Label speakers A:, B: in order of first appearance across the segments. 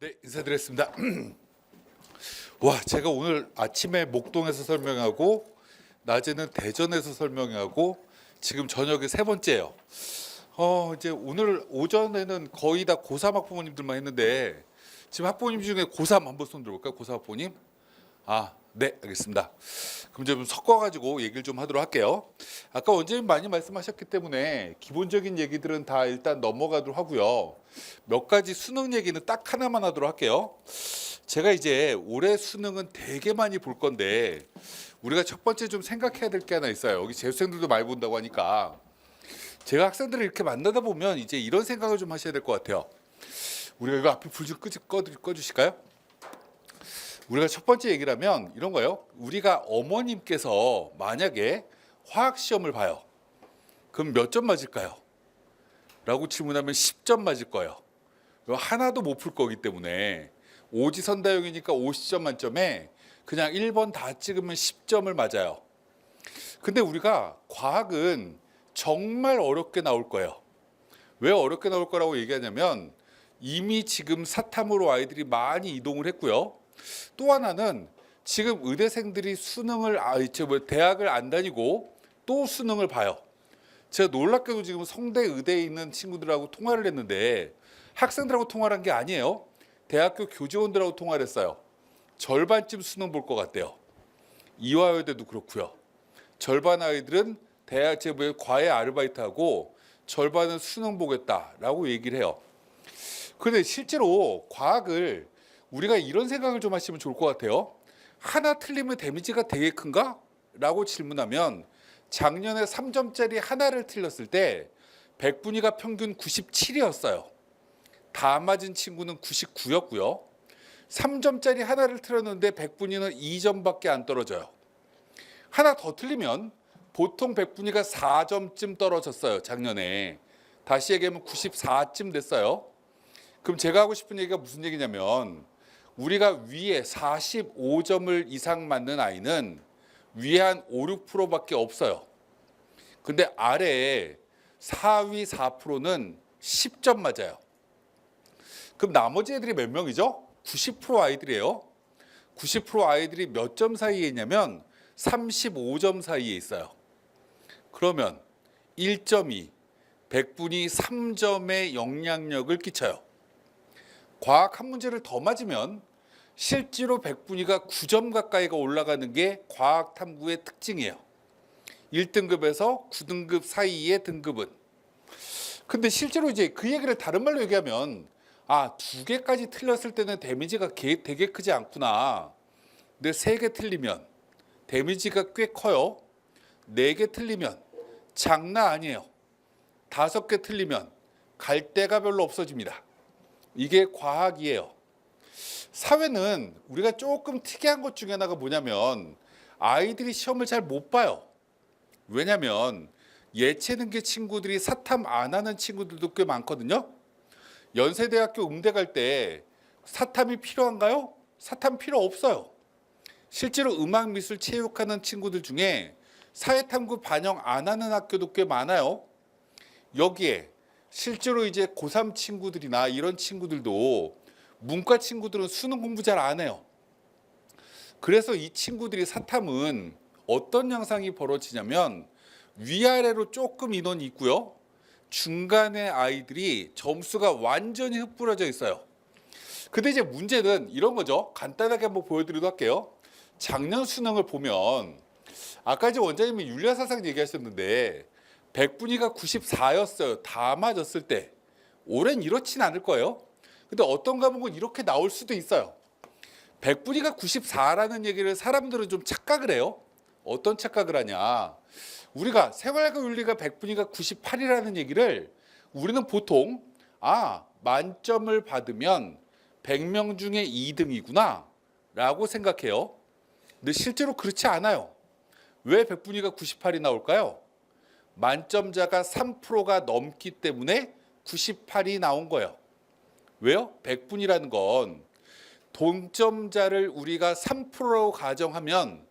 A: 네, 인사드렸습니다. 와, 제가 오늘 아침에 목동에서 설명하고 낮에는 대전에서 설명하고 지금 저녁에 세 번째예요. 이제 오늘 오전에는 거의 다 고3 학부모님들만 했는데 지금 학부모님 중에 고3 한번 손 들어볼까요? 고3 학부모님? 네, 알겠습니다. 그럼 좀 섞어가지고 얘기를 좀 하도록 할게요. 아까 원장님 많이 말씀하셨기 때문에 기본적인 얘기들은 다 일단 넘어가도록 하고요. 몇 가지 수능 얘기는 딱 하나만 하도록 할게요. 제가 이제 올해 수능은 되게 많이 볼 건데 우리가 첫 번째 좀 생각해야 될 게 하나 있어요. 여기 재수생들도 많이 본다고 하니까 제가 학생들을 이렇게 만나다 보면 이제 이런 생각을 좀 하셔야 될 것 같아요. 우리가 이거 앞에 불 좀 꺼주실까요? 우리가 첫 번째 얘기를 하면 이런 거예요. 우리가 어머님께서 만약에 화학 시험을 봐요. 그럼 몇 점 맞을까요? 라고 질문하면 10점 맞을 거예요. 하나도 못 풀 거기 때문에 오지선다형이니까 50점 만점에 그냥 1번 다 찍으면 10점을 맞아요. 근데 우리가 과학은 정말 어렵게 나올 거예요. 왜 어렵게 나올 거라고 얘기하냐면 이미 지금 사탐으로 아이들이 많이 이동을 했고요. 또 하나는 지금 의대생들이 수능을 대학을 안 다니고 또 수능을 봐요. 제가 놀랍게도 지금 성대 의대에 있는 친구들하고 통화를 했는데 학생들하고 통화를 한 게 아니에요. 대학교 교직원들하고 통화를 했어요. 절반쯤 수능 볼 것 같대요. 이화여대도 그렇고요. 절반 아이들은 대학 제부에 과외 아르바이트하고 절반은 수능 보겠다라고 얘기를 해요. 그런데 실제로 과학을 우리가 이런 생각을 좀 하시면 좋을 것 같아요. 하나 틀리면 데미지가 되게 큰가? 라고 질문하면 작년에 3점짜리 하나를 틀렸을 때 백분위가 평균 97이었어요. 다 맞은 친구는 99였고요. 3점짜리 하나를 틀렸는데 백분위는 2점밖에 안 떨어져요. 하나 더 틀리면 보통 백분위가 4점쯤 떨어졌어요. 작년에. 다시 얘기하면 94쯤 됐어요. 그럼 제가 하고 싶은 얘기가 무슨 얘기냐면 우리가 위에 45점을 이상 맞는 아이는 위에 한 5, 6%밖에 없어요. 근데 아래에 4위 4%는 10점 맞아요. 그럼 나머지 애들이 몇 명이죠? 90% 아이들이에요. 90% 아이들이 몇 점 사이에 있냐면 35점 사이에 있어요. 그러면 1.2, 백분위 3점의 영향력을 끼쳐요. 과학 한 문제를 더 맞으면 실제로 백분위가 9점 가까이가 올라가는 게 과학 탐구의 특징이에요. 1등급에서 9등급 사이의 등급은. 근데 실제로 이제 그 얘기를 다른 말로 얘기하면 두 개까지 틀렸을 때는 데미지가 되게 크지 않구나. 근데 3개 틀리면 데미지가 꽤 커요. 4개 틀리면 장난 아니에요. 5개 틀리면 갈 데가 별로 없어집니다. 이게 과학이에요. 사회는 우리가 조금 특이한 것 중에 하나가 뭐냐면 아이들이 시험을 잘 못 봐요. 왜냐면 예체능계 친구들이 사탐 안 하는 친구들도 꽤 많거든요. 연세대학교 음대 갈 때 사탐이 필요한가요? 사탐 필요 없어요. 실제로 음악미술 체육하는 친구들 중에 사회탐구 반영 안 하는 학교도 꽤 많아요. 여기에 실제로 이제 고3 친구들이나 이런 친구들도 문과 친구들은 수능 공부 잘 안 해요. 그래서 이 친구들이 사탐은 어떤 양상이 벌어지냐면 위아래로 조금 인원이 있고요. 중간에 아이들이 점수가 완전히 흩뿌려져 있어요. 근데 이제 문제는 이런 거죠. 간단하게 한번 보여드리도록 할게요. 작년 수능을 보면 아까 이제 원장님이 윤리사상 얘기하셨는데 백분위가 94였어요. 다 맞았을 때. 올해는 이렇진 않을 거예요. 근데 어떤 과목은 이렇게 나올 수도 있어요. 백분위가 94라는 얘기를 사람들은 좀 착각을 해요. 어떤 착각을 하냐. 우리가 생활과 윤리가 백분위가 98이라는 얘기를 우리는 보통 만점을 받으면 100명 중에 2등이구나 라고 생각해요. 근데 실제로 그렇지 않아요. 왜 백분위가 98이 나올까요? 만점자가 3%가 넘기 때문에 98이 나온 거예요. 왜요? 백분위라는 건 동점자를 우리가 3%로 가정하면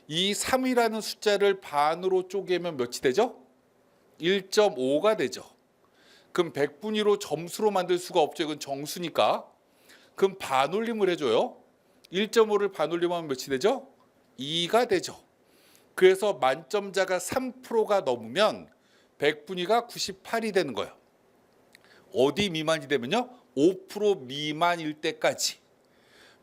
A: 이 3이라는 숫자를 반으로 쪼개면 몇이 되죠? 1.5가 되죠. 그럼 백분위로 점수로 만들 수가 없죠. 이건 정수니까. 그럼 반올림을 해줘요. 1.5를 반올림하면 몇이 되죠? 2가 되죠. 그래서 만점자가 3%가 넘으면 100분위가 98이 되는 거예요. 어디 미만이 되면요? 5% 미만일 때까지.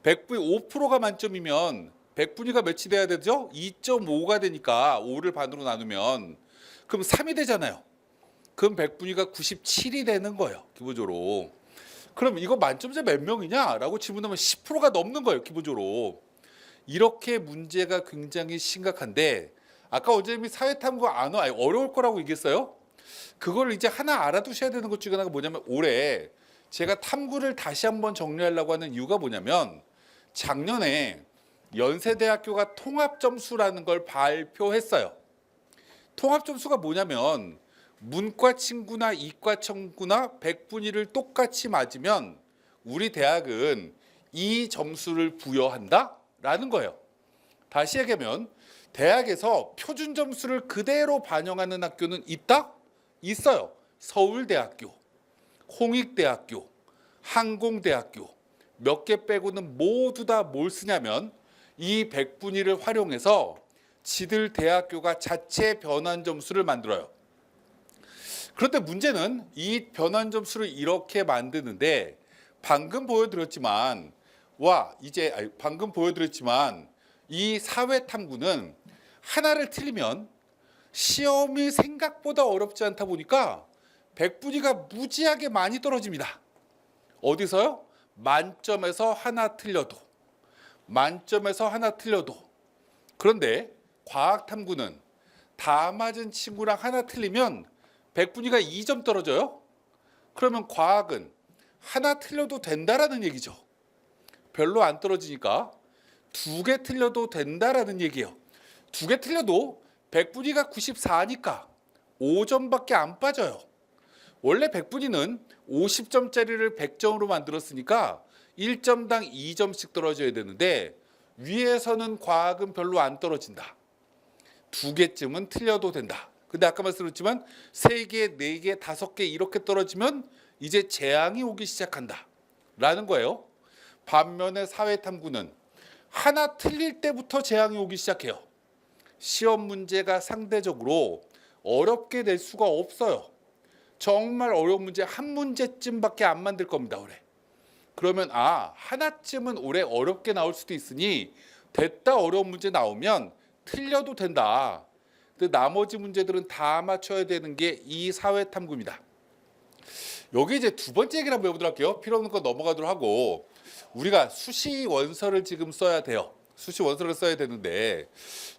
A: 100분위 5%가 만점이면 100분위가 몇이 돼야 되죠? 2.5가 되니까 5를 반으로 나누면 그럼 3이 되잖아요. 그럼 100분위가 97이 되는 거예요. 기본적으로. 그럼 이거 만점자 몇 명이냐라고 질문하면 10%가 넘는 거예요. 기본적으로. 이렇게 문제가 굉장히 심각한데 아까 원장님이 사회탐구 안 어려울 거라고 얘기했어요. 그걸 이제 하나 알아두셔야 되는 것 중에 하나가 뭐냐면 올해 제가 탐구를 다시 한번 정리하려고 하는 이유가 뭐냐면 작년에 연세대학교가 통합점수라는 걸 발표했어요. 통합점수가 뭐냐면 문과 친구나 이과 친구나 100분위를 똑같이 맞으면 우리 대학은 이 점수를 부여한다라는 거예요. 다시 얘기하면 대학에서 표준 점수를 그대로 반영하는 학교는 있다? 있어요. 서울대학교, 홍익대학교, 항공대학교 몇 개 빼고는 모두 다 뭘 쓰냐면 이 100분위를 활용해서 지들 대학교가 자체 변환 점수를 만들어요. 그런데 문제는 이 변환 점수를 이렇게 만드는데 방금 보여드렸지만 이 사회 탐구는 하나를 틀리면 시험이 생각보다 어렵지 않다 보니까 100분위가 무지하게 많이 떨어집니다. 어디서요? 만점에서 하나 틀려도. 그런데 과학 탐구는 다 맞은 친구랑 하나 틀리면 100분위가 2점 떨어져요. 그러면 과학은 하나 틀려도 된다라는 얘기죠. 별로 안 떨어지니까 2개 틀려도 된다라는 얘기예요. 2개 틀려도 100분위가 94니까 5점밖에 안 빠져요. 원래 100분위는 50점짜리를 100점으로 만들었으니까 1점당 2점씩 떨어져야 되는데 위에서는 과학은 별로 안 떨어진다. 2개쯤은 틀려도 된다. 근데 아까 말씀드렸지만 3개, 4개, 5개 이렇게 떨어지면 이제 재앙이 오기 시작한다 라는 거예요. 반면에 사회탐구는 하나 틀릴 때부터 재앙이 오기 시작해요. 시험 문제가 상대적으로 어렵게 낼 수가 없어요. 정말 어려운 문제 한 문제쯤밖에 안 만들 겁니다. 올해. 그러면 하나쯤은 올해 어렵게 나올 수도 있으니 됐다 어려운 문제 나오면 틀려도 된다. 근데 나머지 문제들은 다 맞춰야 되는 게 이 사회탐구입니다. 여기 이제 두 번째 얘기를 한번 해보도록 할게요. 필요 없는 거 넘어가도록 하고 우리가 수시 원서를 지금 써야 돼요. 수시 원서를 써야 되는데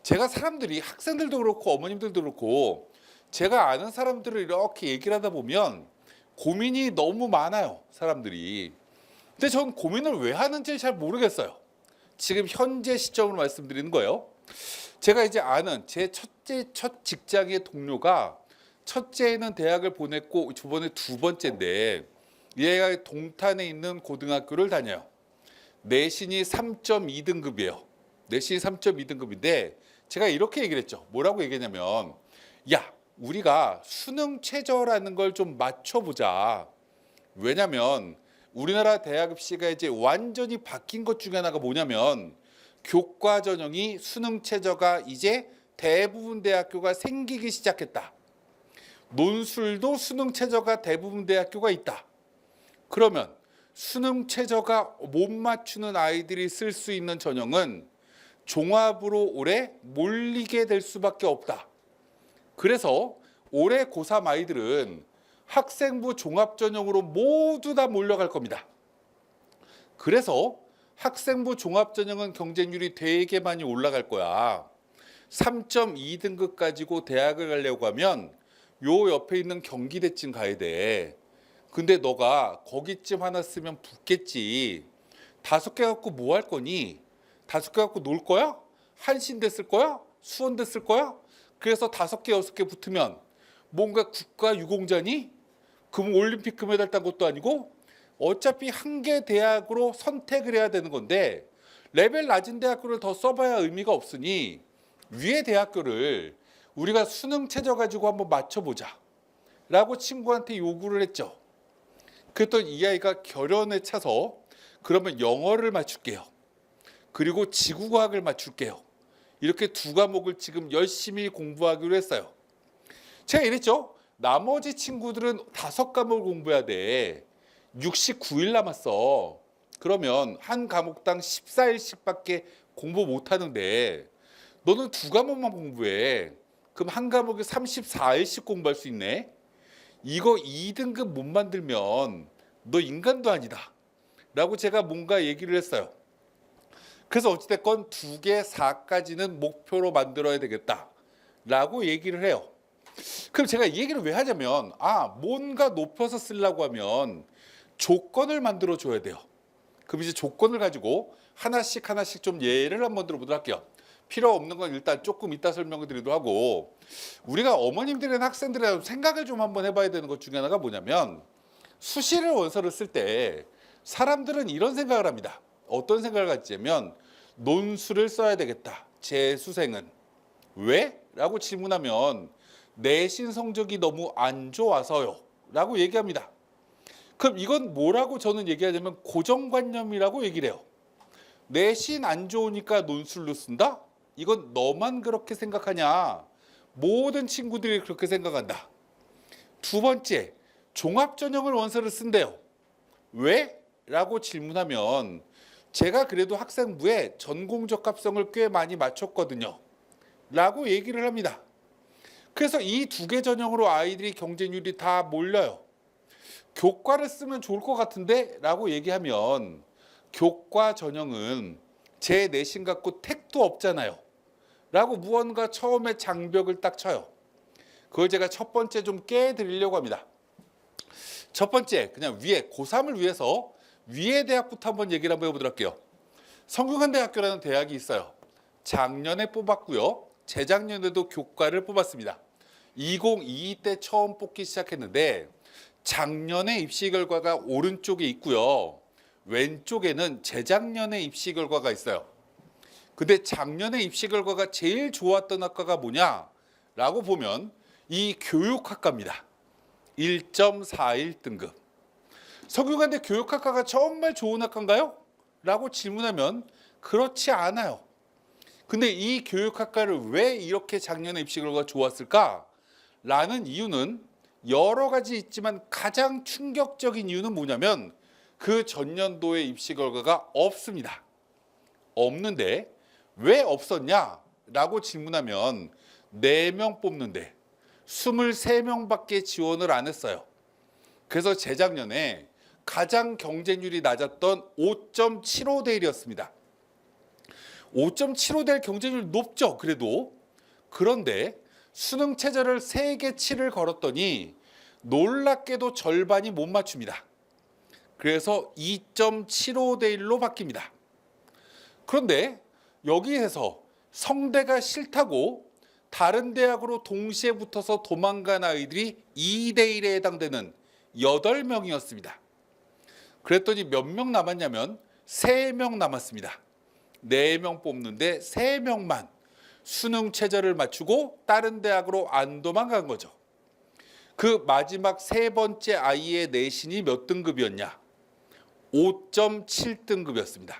A: 제가 사람들이 학생들도 그렇고 어머님들도 그렇고 제가 아는 사람들을 이렇게 얘기를 하다 보면 고민이 너무 많아요. 사람들이. 근데 전 고민을 왜 하는지 잘 모르겠어요. 지금 현재 시점으로 말씀드리는 거예요. 제가 이제 아는 제 첫 직장의 동료가 첫째는 대학을 보냈고 저번에 2번째인데 얘가 동탄에 있는 고등학교를 다녀요. 내신이 3.2등급이에요. 내신이 3.2등급인데 제가 이렇게 얘기를 했죠. 뭐라고 얘기했냐면 우리가 수능 최저라는 걸 좀 맞춰보자. 왜냐면 우리나라 대학 입시가 이제 완전히 바뀐 것 중에 하나가 뭐냐면 교과 전형이 수능 최저가 이제 대부분 대학교가 생기기 시작했다. 논술도 수능 최저가 대부분 대학교가 있다. 그러면 수능 최저가 못 맞추는 아이들이 쓸 수 있는 전형은 종합으로 올해 몰리게 될 수밖에 없다. 그래서 올해 고3 아이들은 학생부 종합전형으로 모두 다 몰려갈 겁니다. 그래서 학생부 종합전형은 경쟁률이 되게 많이 올라갈 거야. 3.2등급 가지고 대학을 가려고 하면 요 옆에 있는 경기대쯤 가야 돼. 근데 너가 거기쯤 하나 쓰면 붙겠지. 5개 갖고 뭐 할 거니? 5개 갖고 놀 거야? 한신대 쓸 거야? 수원대 쓸 거야? 그래서 5개, 6개 붙으면 뭔가 국가 유공자니? 그럼 올림픽 금메달 딴 것도 아니고 어차피 한 개 대학으로 선택을 해야 되는 건데 레벨 낮은 대학교를 더 써봐야 의미가 없으니 위의 대학교를 우리가 수능 최저 가지고 한번 맞춰보자 라고 친구한테 요구를 했죠. 그랬더니 이 아이가 결연에 차서 그러면 영어를 맞출게요. 그리고 지구과학을 맞출게요. 이렇게 두 과목을 지금 열심히 공부하기로 했어요. 제가 이랬죠. 나머지 친구들은 5과목을 공부해야 돼. 69일 남았어. 그러면 한 과목당 14일씩밖에 공부 못 하는데 너는 두 과목만 공부해. 그럼 한 과목에 34일씩 공부할 수 있네. 이거 2등급 못 만들면 너 인간도 아니다. 라고 제가 뭔가 얘기를 했어요. 그래서 어찌됐건 2개 4까지는 목표로 만들어야 되겠다. 라고 얘기를 해요. 그럼 제가 이 얘기를 왜 하냐면 뭔가 높여서 쓰려고 하면 조건을 만들어 줘야 돼요. 그럼 이제 조건을 가지고 하나씩 좀 예를 한번 들어보도록 할게요. 필요 없는 건 일단 조금 이따 설명을 드리도록 하고, 우리가 어머님들이나 학생들이나 생각을 좀 한번 해봐야 되는 것 중에 하나가 뭐냐면, 수시를 원서를 쓸 때 사람들은 이런 생각을 합니다. 어떤 생각을 갖냐면 논술을 써야 되겠다. 재수생은. 왜? 라고 질문하면 내신 성적이 너무 안 좋아서요. 라고 얘기합니다. 그럼 이건 뭐라고 저는 얘기하냐면 고정관념이라고 얘기를 해요. 내신 안 좋으니까 논술로 쓴다? 이건 너만 그렇게 생각하냐? 모든 친구들이 그렇게 생각한다. 두 번째, 종합전형을 원서를 쓴대요. 왜? 라고 질문하면 제가 그래도 학생부에 전공적합성을 꽤 많이 맞췄거든요. 라고 얘기를 합니다. 그래서 이 2개 전형으로 아이들이 경쟁률이 다 몰려요. 교과를 쓰면 좋을 것 같은데? 라고 얘기하면 교과 전형은 제 내신 갖고 택도 없잖아요. 라고 무언가 처음에 장벽을 딱 쳐요. 그걸 제가 첫 번째 좀 깨드리려고 합니다. 첫 번째, 그냥 위에 고3을 위해서 위에 대학부터 한번 얘기를 한번 해보도록 할게요. 성균관대학교라는 대학이 있어요. 작년에 뽑았고요. 재작년에도 교과를 뽑았습니다. 2022 때 처음 뽑기 시작했는데 작년에 입시 결과가 오른쪽에 있고요. 왼쪽에는 재작년에 입시 결과가 있어요. 근데 작년에 입시 결과가 제일 좋았던 학과가 뭐냐라고 보면 이 교육학과입니다. 1.41 등급. 성균관대 교육학과가 정말 좋은 학과인가요? 라고 질문하면 그렇지 않아요. 근데 이 교육학과를 왜 이렇게 작년에 입시 결과가 좋았을까? 라는 이유는 여러 가지 있지만 가장 충격적인 이유는 뭐냐면 그 전년도에 입시 결과가 없습니다. 없는데 왜 없었냐? 라고 질문하면 4명 뽑는데 23명밖에 지원을 안 했어요. 그래서 재작년에 가장 경쟁률이 낮았던 5.75대 1이었습니다. 5.75대 1 경쟁률 높죠, 그래도. 그런데 수능 최저를 3개 치를 걸었더니 놀랍게도 절반이 못 맞춥니다. 그래서 2.75대 1로 바뀝니다. 그런데 여기에서 성대가 싫다고 다른 대학으로 동시에 붙어서 도망간 아이들이 2대 1에 해당되는 8명이었습니다. 그랬더니 몇 명 남았냐면 3명 남았습니다. 4명 뽑는데 3명만 수능 최저를 맞추고 다른 대학으로 안 도망간 거죠. 그 마지막 세 번째 아이의 내신이 몇 등급이었냐? 5.7등급이었습니다.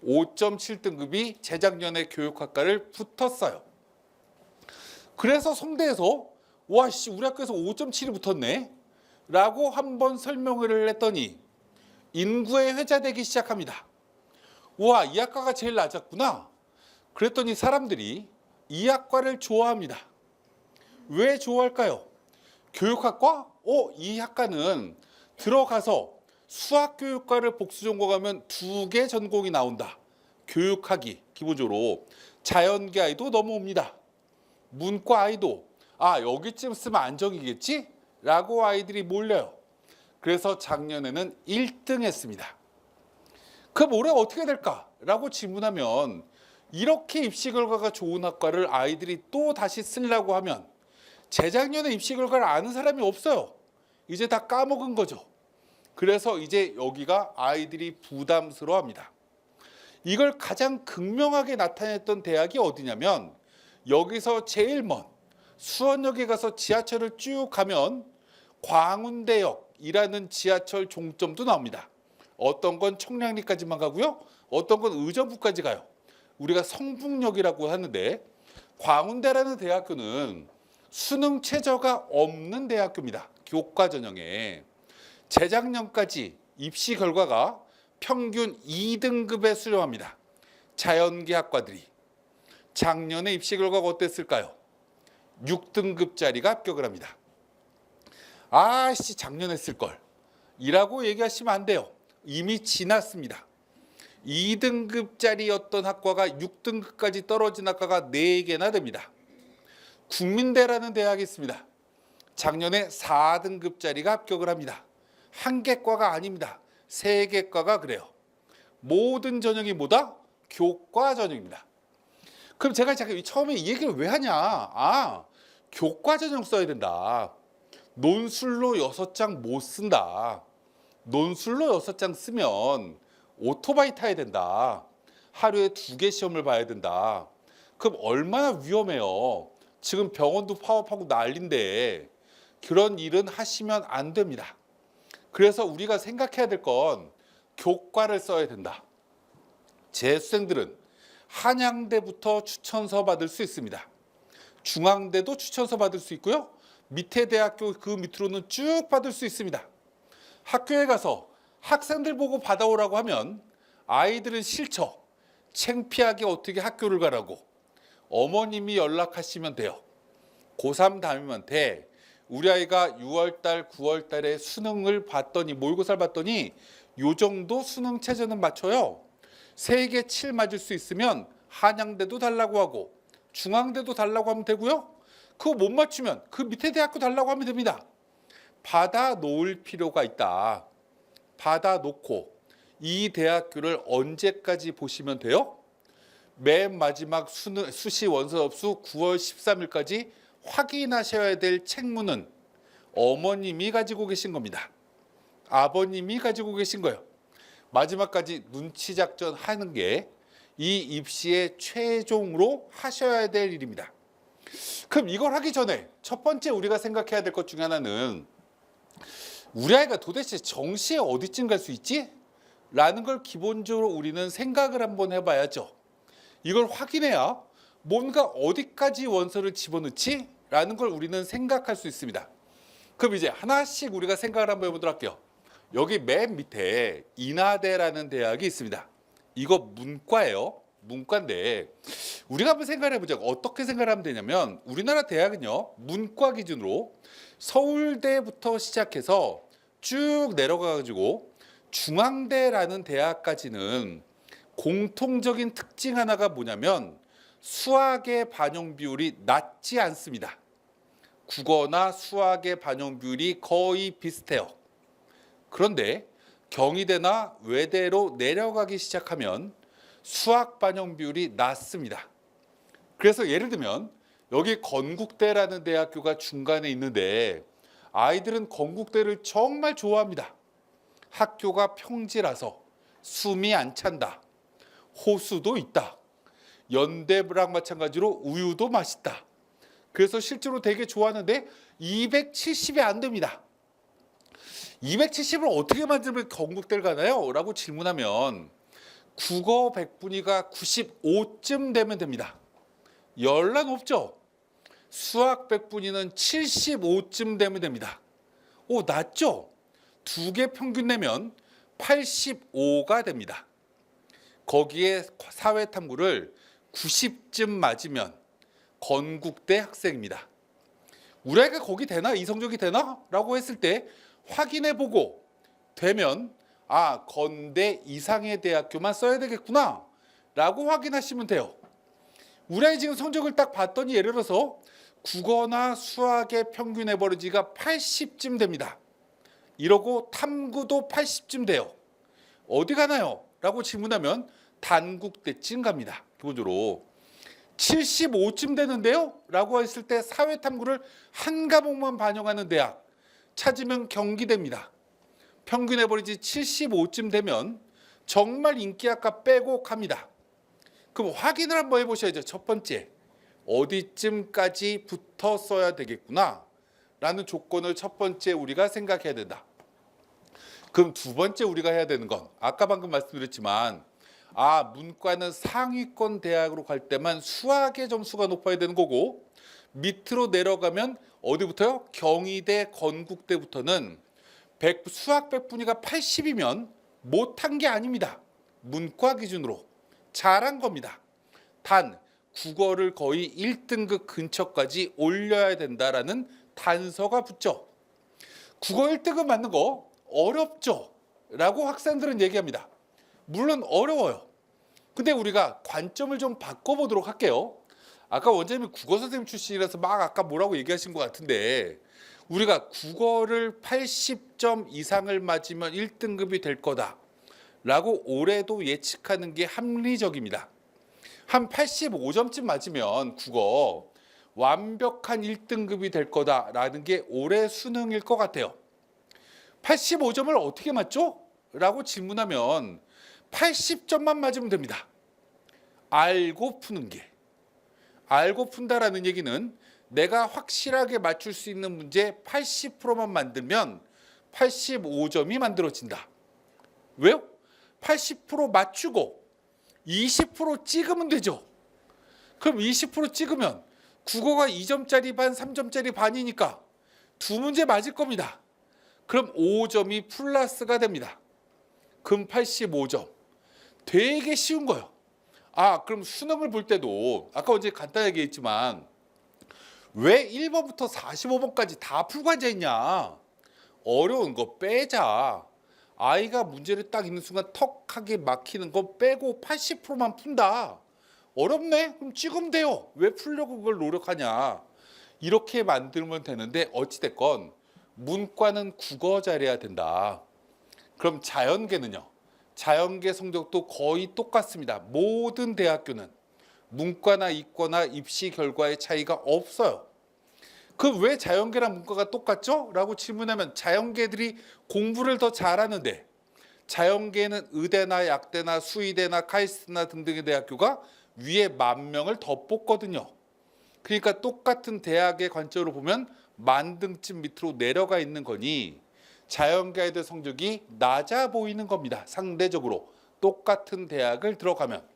A: 5.7등급이 재작년에 교육학과를 붙었어요. 그래서 성대에서 와씨 우리 학교에서 5.7이 붙었네 라고 한번 설명을 했더니 인구에 회자되기 시작합니다. 와, 이 학과가 제일 낮았구나. 그랬더니 사람들이 이 학과를 좋아합니다. 왜 좋아할까요? 교육학과? 이 학과는 들어가서 수학교육과를 복수 전공하면 2개 전공이 나온다. 교육학이 기본적으로 자연계 아이도 넘어옵니다. 문과 아이도 여기쯤 쓰면 안정이겠지? 라고 아이들이 몰려요. 그래서 작년에는 1등 했습니다. 그럼 올해 어떻게 될까? 라고 질문하면 이렇게 입시 결과가 좋은 학과를 아이들이 또 다시 쓰려고 하면 재작년에 입시 결과를 아는 사람이 없어요. 이제 다 까먹은 거죠. 그래서 이제 여기가 아이들이 부담스러워합니다. 이걸 가장 극명하게 나타냈던 대학이 어디냐면 여기서 제일 먼 수원역에 가서 지하철을 쭉 가면 광운대역이라는 지하철 종점도 나옵니다. 어떤 건 청량리까지만 가고요. 어떤 건 의정부까지 가요. 우리가 성북역이라고 하는데 광운대라는 대학교는 수능 최저가 없는 대학교입니다. 교과 전형에. 재작년까지 입시 결과가 평균 2등급에 수렴합니다. 자연계 학과들이. 작년에 입시 결과가 어땠을까요? 6등급짜리가 합격을 합니다. 아씨 작년 했을걸 이라고 얘기하시면 안 돼요. 이미 지났습니다. 2등급짜리였던 학과가 6등급까지 떨어진 학과가 4개나 됩니다. 국민대라는 대학이 있습니다. 작년에 4등급짜리가 합격을 합니다. 한 개 과가 아닙니다. 3개 과가 그래요. 모든 전형이 뭐다? 교과 전형입니다. 그럼 제가 처음에 이 얘기를 왜 하냐? 교과 전형 써야 된다. 논술로 6장 못 쓴다. 논술로 6장 쓰면 오토바이 타야 된다. 하루에 2개 시험을 봐야 된다. 그럼 얼마나 위험해요. 지금 병원도 파업하고 난린데 그런 일은 하시면 안 됩니다. 그래서 우리가 생각해야 될 건 교과를 써야 된다. 재수생들은 한양대부터 추천서 받을 수 있습니다. 중앙대도 추천서 받을 수 있고요. 밑에 대학교 그 밑으로는 쭉 받을 수 있습니다. 학교에 가서 학생들 보고 받아오라고 하면 아이들은 싫죠. 창피하게 어떻게 학교를 가라고. 어머님이 연락하시면 돼요. 고3 담임한테 우리 아이가 6월달, 9월달에 수능을 봤더니 모의고사를 봤더니 요 정도 수능 최저는 맞춰요. 3개 7 맞을 수 있으면 한양대도 달라고 하고 중앙대도 달라고 하면 되고요. 그거 못 맞추면 그 밑에 대학교 달라고 하면 됩니다. 받아 놓을 필요가 있다. 받아 놓고 이 대학교를 언제까지 보시면 돼요? 맨 마지막 수시 원서접수 9월 13일까지 확인하셔야 될 책무는 어머님이 가지고 계신 겁니다. 아버님이 가지고 계신 거예요. 마지막까지 눈치 작전 하는 게 이 입시의 최종으로 하셔야 될 일입니다. 그럼 이걸 하기 전에 첫 번째 우리가 생각해야 될 것 중에 하나는 우리 아이가 도대체 정시에 어디쯤 갈 수 있지? 라는 걸 기본적으로 우리는 생각을 한번 해봐야죠. 이걸 확인해야 뭔가 어디까지 원서를 집어넣지? 라는 걸 우리는 생각할 수 있습니다. 그럼 이제 하나씩 우리가 생각을 한번 해보도록 할게요. 여기 맨 밑에 인하대라는 대학이 있습니다. 이거 문과예요. 문과인데 우리가 한번 생각을 해보자. 어떻게 생각을 하면 되냐면 우리나라 대학은요. 문과 기준으로 서울대부터 시작해서 쭉 내려가가지고 중앙대라는 대학까지는 공통적인 특징 하나가 뭐냐면 수학의 반영 비율이 낮지 않습니다. 국어나 수학의 반영 비율이 거의 비슷해요. 그런데 경희대나 외대로 내려가기 시작하면 수학 반영 비율이 낮습니다. 그래서 예를 들면 여기 건국대라는 대학교가 중간에 있는데 아이들은 건국대를 정말 좋아합니다. 학교가 평지라서 숨이 안 찬다. 호수도 있다. 연대랑 마찬가지로 우유도 맛있다. 그래서 실제로 되게 좋아하는데 270이 안 됩니다. 270을 어떻게 만들면 건국대를 가나요? 라고 질문하면 국어 100분위가 95쯤 되면 됩니다. 열난 없죠? 수학 100분위는 75쯤 되면 됩니다. 오, 낮죠? 2개 평균 내면 85가 됩니다. 거기에 사회탐구를 90쯤 맞으면 건국대 학생입니다. 우리 아이가 거기 되나? 이 성적이 되나? 라고 했을 때 확인해보고 되면 건대 이상의 대학교만 써야 되겠구나 라고 확인하시면 돼요. 우리 아이 지금 성적을 딱 봤더니 예를 들어서 국어나 수학의 평균 에버리지가 80쯤 됩니다. 이러고 탐구도 80쯤 돼요. 어디 가나요? 라고 질문하면 단국대쯤 갑니다. 기본적으로 75쯤 되는데요? 라고 했을 때 사회탐구를 한 과목만 반영하는 대학 찾으면 경기대입니다. 평균 에버리지 75쯤 되면 정말 인기학과 빼고 갑니다. 그럼 확인을 한번 해보셔야죠. 첫 번째, 어디쯤까지 붙어 써야 되겠구나 라는 조건을 첫 번째 우리가 생각해야 된다. 그럼 두 번째 우리가 해야 되는 건 아까 방금 말씀드렸지만 문과는 상위권 대학으로 갈 때만 수학의 점수가 높아야 되는 거고 밑으로 내려가면 어디부터요? 경희대, 건국대부터는 수학 100분위가 80이면 못한 게 아닙니다. 문과 기준으로 잘한 겁니다. 단 국어를 거의 1등급 근처까지 올려야 된다라는 단서가 붙죠. 국어 1등급 맞는 거 어렵죠? 라고 학생들은 얘기합니다. 물론 어려워요. 근데 우리가 관점을 좀 바꿔보도록 할게요. 아까 원장님이 국어 선생님 출신이라서 막 아까 뭐라고 얘기하신 것 같은데 우리가 국어를 80점 이상을 맞으면 1등급이 될 거다 라고 올해도 예측하는 게 합리적입니다. 한 85점쯤 맞으면 국어 완벽한 1등급이 될 거다라는 게 올해 수능일 것 같아요. 85점을 어떻게 맞죠? 라고 질문하면 80점만 맞으면 됩니다. 알고 푸는 게. 알고 푼다라는 얘기는 내가 확실하게 맞출 수 있는 문제 80%만 만들면 85점이 만들어진다. 왜요? 80% 맞추고 20% 찍으면 되죠. 그럼 20% 찍으면 국어가 2점짜리 반, 3점짜리 반이니까 두 문제 맞을 겁니다. 그럼 5점이 플러스가 됩니다. 그럼 85점. 되게 쉬운 거예요. 그럼 수능을 볼 때도 아까 언제 간단하게 얘기했지만 왜 1번부터 45번까지 다 풀고 앉아있냐. 어려운 거 빼자. 아이가 문제를 딱 읽는 순간 턱하게 막히는 거 빼고 80%만 푼다. 어렵네? 그럼 찍으면 돼요. 왜 풀려고 그걸 노력하냐. 이렇게 만들면 되는데 어찌됐건 문과는 국어 잘해야 된다. 그럼 자연계는요? 자연계 성적도 거의 똑같습니다. 모든 대학교는 문과나 이과나 입시 결과의 차이가 없어요. 그럼 왜 자연계랑 문과가 똑같죠? 라고 질문하면 자연계들이 공부를 더 잘하는데 자연계는 의대나 약대나 수의대나 카이스트나 등등의 대학교가 위에 10,000명을 더 뽑거든요. 그러니까 똑같은 대학의 관점으로 보면 10,000등쯤 밑으로 내려가 있는 거니 자연계 아이들 성적이 낮아 보이는 겁니다. 상대적으로 똑같은 대학을 들어가면.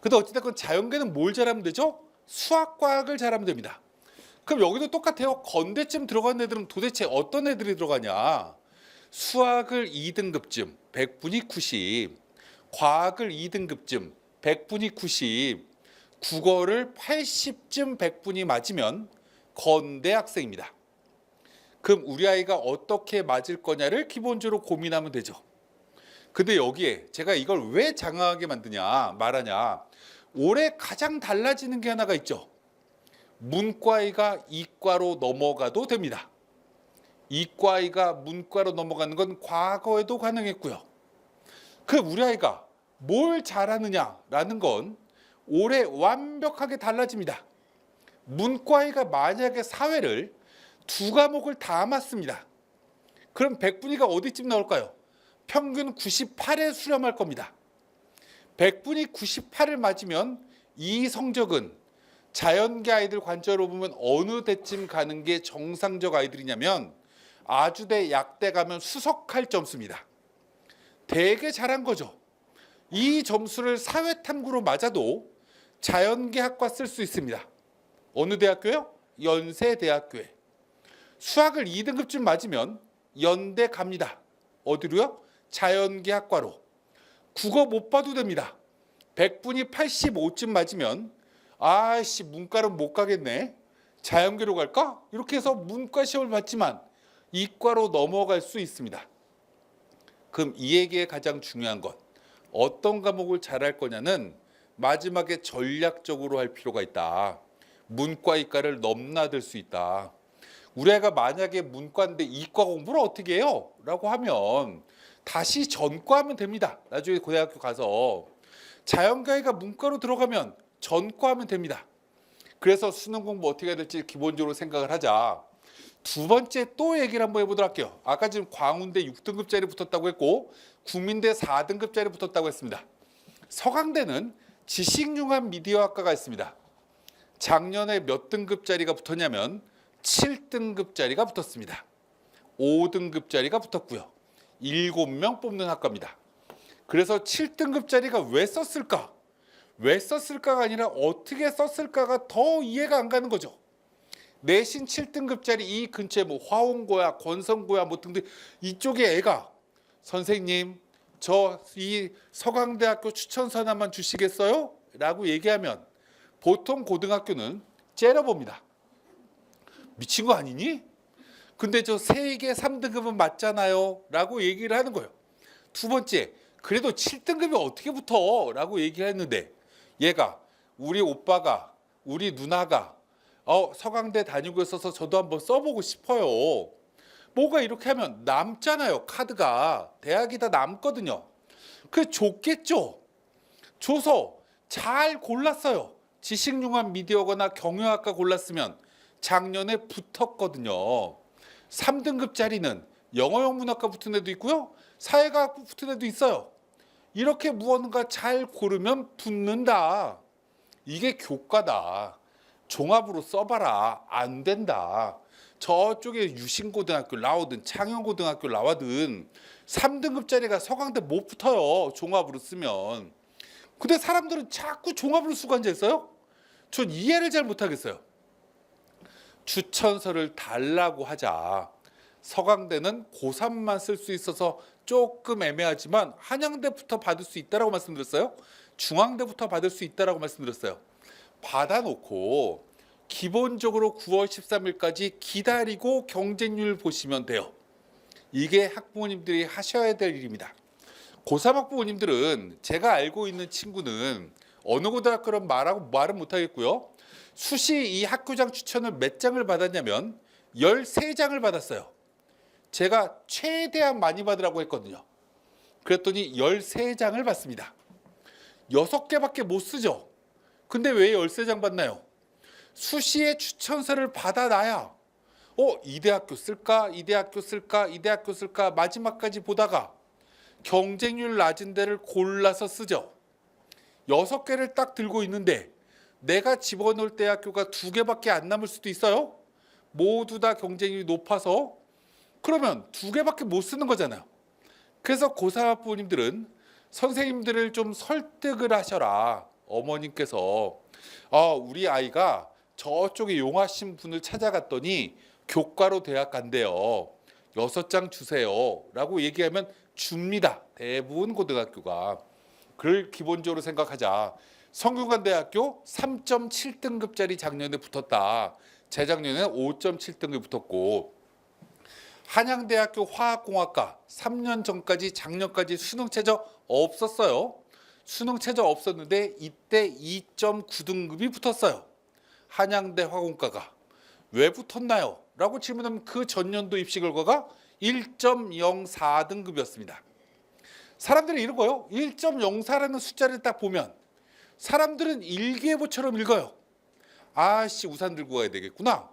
A: 근데 어찌됐건 자연계는 뭘 잘하면 되죠? 수학과학을 잘하면 됩니다. 그럼 여기도 똑같아요. 건대쯤 들어간 애들은 도대체 어떤 애들이 들어가냐. 수학을 2등급쯤 100분이 90, 과학을 2등급쯤 100분이 90, 국어를 80쯤 100분이 맞으면 건대 학생입니다. 그럼 우리 아이가 어떻게 맞을 거냐를 기본적으로 고민하면 되죠. 근데 여기에 제가 이걸 왜 장황하게 말하냐. 올해 가장 달라지는 게 하나가 있죠. 문과이가 이과로 넘어가도 됩니다. 이과이가 문과로 넘어가는 건 과거에도 가능했고요. 그럼 우리 아이가 뭘 잘하느냐라는 건 올해 완벽하게 달라집니다. 문과이가 만약에 사회를 2과목을 다 맞습니다. 그럼 100분위가 어디쯤 나올까요? 평균 98에 수렴할 겁니다. 100분이 98을 맞으면 이 성적은 자연계 아이들 관점으로 보면 어느 때쯤 가는 게 정상적 아이들이냐면 아주대, 약대 가면 수석할 점수입니다. 되게 잘한 거죠. 이 점수를 사회탐구로 맞아도 자연계 학과 쓸 수 있습니다. 어느 대학교요? 연세대학교에. 수학을 2등급쯤 맞으면 연대 갑니다. 어디로요? 자연계 학과로. 국어 못 봐도 됩니다. 100분이 85쯤 맞으면 문과로 못 가겠네. 자연계로 갈까? 이렇게 해서 문과 시험을 봤지만 이과로 넘어갈 수 있습니다. 그럼 이 얘기의 가장 중요한 건 어떤 과목을 잘할 거냐는 마지막에 전략적으로 할 필요가 있다. 문과, 이과를 넘나들 수 있다. 우리 애가 만약에 문과인데 이과 공부를 어떻게 해요? 라고 하면 다시 전과하면 됩니다. 나중에 고등학교 가서 자연계가 문과로 들어가면 전과하면 됩니다. 그래서 수능 공부 어떻게 해야 될지 기본적으로 생각을 하자. 두 번째 또 얘기를 한번 해보도록 할게요. 아까 지금 광운대 6등급짜리 붙었다고 했고 국민대 4등급짜리 붙었다고 했습니다. 서강대는 지식융합 미디어학과가 있습니다. 작년에 몇 등급짜리가 붙었냐면 7등급짜리가 붙었습니다. 5등급짜리가 붙었고요. 7명 뽑는 학과입니다. 그래서 7등급짜리가 왜 썼을까? 왜 썼을까가 아니라 어떻게 썼을까가 더 이해가 안 가는 거죠. 내신 7등급짜리 이 근처에 뭐 화원고야, 권성고야 뭐 등등 이쪽에 애가 선생님 저 이 서강대학교 추천서 하나만 주시겠어요? 라고 얘기하면 보통 고등학교는 째려봅니다. 미친 거 아니니? 근데 저 세계 3등급은 맞잖아요 라고 얘기를 하는 거예요. 두 번째, 그래도 7등급이 어떻게 붙어? 라고 얘기를 했는데 얘가 우리 오빠가 우리 누나가 서강대 다니고 있어서 저도 한번 써보고 싶어요. 뭐가 이렇게 하면 남잖아요. 카드가 대학이 다 남거든요. 그래 줬겠죠. 줘서 잘 골랐어요. 지식융합 미디어거나 경영학과 골랐으면 작년에 붙었거든요. 3등급짜리는 영어영문학과 붙은 애도 있고요. 사회과학 붙은 애도 있어요. 이렇게 무언가 잘 고르면 붙는다. 이게 교과다. 종합으로 써봐라. 안 된다. 저쪽에 유신고등학교 나오든 창영고등학교 나와든 3등급짜리가 서강대 못 붙어요. 종합으로 쓰면. 근데 사람들은 자꾸 종합으로 쓰고 앉아있어요. 전 이해를 잘 못하겠어요. 추천서를 달라고 하자. 서강대는 고3만 쓸 수 있어서 조금 애매하지만 한양대부터 받을 수 있다라고 말씀드렸어요. 중앙대부터 받을 수 있다라고 말씀드렸어요. 받아놓고 기본적으로 9월 13일까지 기다리고 경쟁률 보시면 돼요. 이게 학부모님들이 하셔야 될 일입니다. 고3 학부모님들은 제가 알고 있는 친구는 어느 고등학교는 말은 못하겠고요. 수시 이 학교장 추천을 몇 장을 받았냐면 13장을 받았어요. 제가 최대한 많이 받으라고 했거든요. 그랬더니 13장을 받습니다. 6개밖에 못 쓰죠. 근데 왜 13장 받나요? 수시에 추천서를 받아놔야 이 대학교 쓸까? 이 대학교 쓸까? 이 대학교 쓸까? 마지막까지 보다가 경쟁률 낮은 데를 골라서 쓰죠. 6개를 딱 들고 있는데 내가 집어넣을 대학교가 2개밖에 안 남을 수도 있어요. 모두 다 경쟁률이 높아서 그러면 2개밖에 못 쓰는 거잖아요. 그래서 고3 학부모님들은 선생님들을 좀 설득을 하셔라. 어머님께서 우리 아이가 저쪽에 용하신 분을 찾아갔더니 교과로 대학 간대요. 6장 주세요. 라고 얘기하면 줍니다. 대부분 고등학교가. 그걸 기본적으로 생각하자. 성균관대학교 3.7등급짜리 작년에 붙었다. 재작년에 5.7등급이 붙었고 한양대학교 화학공학과 3년 전까지 작년까지 수능 최저 없었어요. 수능 최저 없었는데 이때 2.9등급이 붙었어요. 한양대 화공과가 왜 붙었나요? 라고 질문하면 그 전년도 입시 결과가 1.04등급이었습니다. 사람들이 이런 거요. 1.04라는 숫자를 딱 보면 사람들은 일기예보처럼 읽어요. 아씨 우산 들고 가야 되겠구나.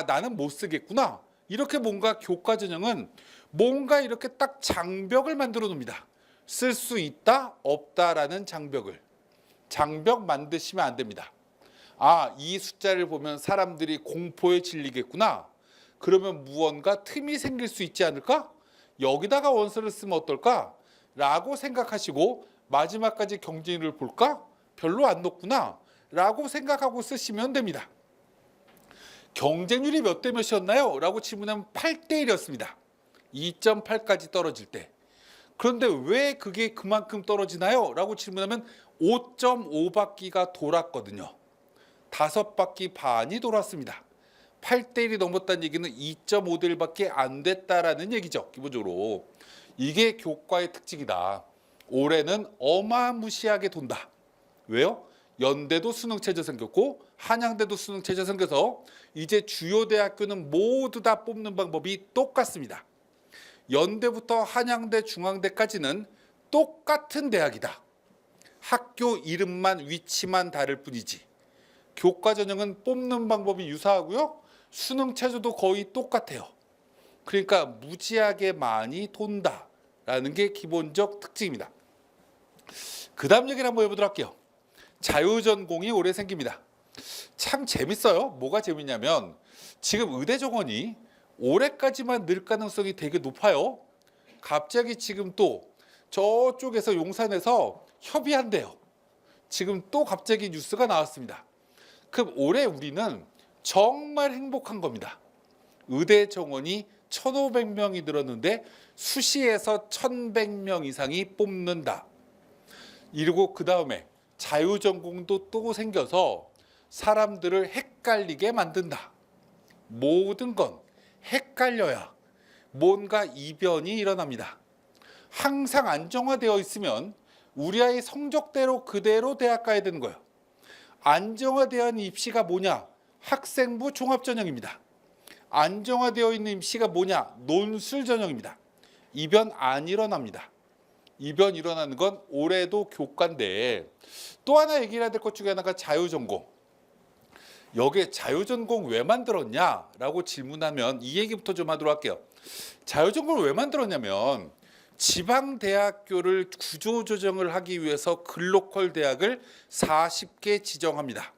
A: 나는 못 쓰겠구나. 이렇게 뭔가 교과 전형은 뭔가 이렇게 딱 장벽을 만들어 놓습니다. 쓸 수 있다 없다라는 장벽을. 장벽 만드시면 안 됩니다. 이 숫자를 보면 사람들이 공포에 질리겠구나. 그러면 무언가 틈이 생길 수 있지 않을까? 여기다가 원서를 쓰면 어떨까? 라고 생각하시고 마지막까지 경쟁률을 볼까? 별로 안 높구나. 라고 생각하고 쓰시면 됩니다. 경쟁률이 몇 대 몇이었나요? 라고 질문하면 8대 1이었습니다. 2.8까지 떨어질 때. 그런데 왜 그게 그만큼 떨어지나요? 라고 질문하면 5.5바퀴가 돌았거든요. 5바퀴 반이 돌았습니다. 8대 1이 넘었다는 얘기는 2.5대 1밖에 안 됐다라는 얘기죠. 기본적으로. 이게 교과의 특징이다. 올해는 어마무시하게 돈다. 왜요? 연대도 수능 체제 생겼고 한양대도 수능 체제 생겨서 이제 주요 대학교는 모두 다 뽑는 방법이 똑같습니다. 연대부터 한양대, 중앙대까지는 똑같은 대학이다. 학교 이름만 위치만 다를 뿐이지. 교과 전형은 뽑는 방법이 유사하고요. 수능 체제도 거의 똑같아요. 그러니까 무지하게 많이 돈다라는 게 기본적 특징입니다. 그 다음 얘기를 한번 해보도록 할게요. 자유전공이 올해 생깁니다. 참 재밌어요. 뭐가 재밌냐면 지금 의대 정원이 올해까지만 늘 가능성이 되게 높아요. 갑자기 지금 또 저쪽에서 용산에서 협의한대요. 지금 또 갑자기 뉴스가 나왔습니다. 그럼 올해 우리는 정말 행복한 겁니다. 의대 정원이 1,500명이 늘었는데 수시에서 1,100명 이상이 뽑는다. 이러고 그 다음에 자유전공도 또 생겨서 사람들을 헷갈리게 만든다. 모든 건 헷갈려야 뭔가 이변이 일어납니다. 항상 안정화되어 있으면 우리 아이 성적대로 그대로 대학 가야 되는 거예요. 안정화되어 있는 입시가 뭐냐? 학생부 종합전형입니다. 안정화되어 있는 입시가 뭐냐? 논술 전형입니다. 이변 안 일어납니다. 이변 일어나는 건 올해도 교과인데, 또 하나 얘기를 해야 될 것 중에 하나가 자유전공. 여기에 자유전공 왜 만들었냐라고 질문하면 이 얘기부터 좀 하도록 할게요. 자유전공을 왜 만들었냐면 지방대학교를 구조조정을 하기 위해서 글로컬 대학을 40개 지정합니다.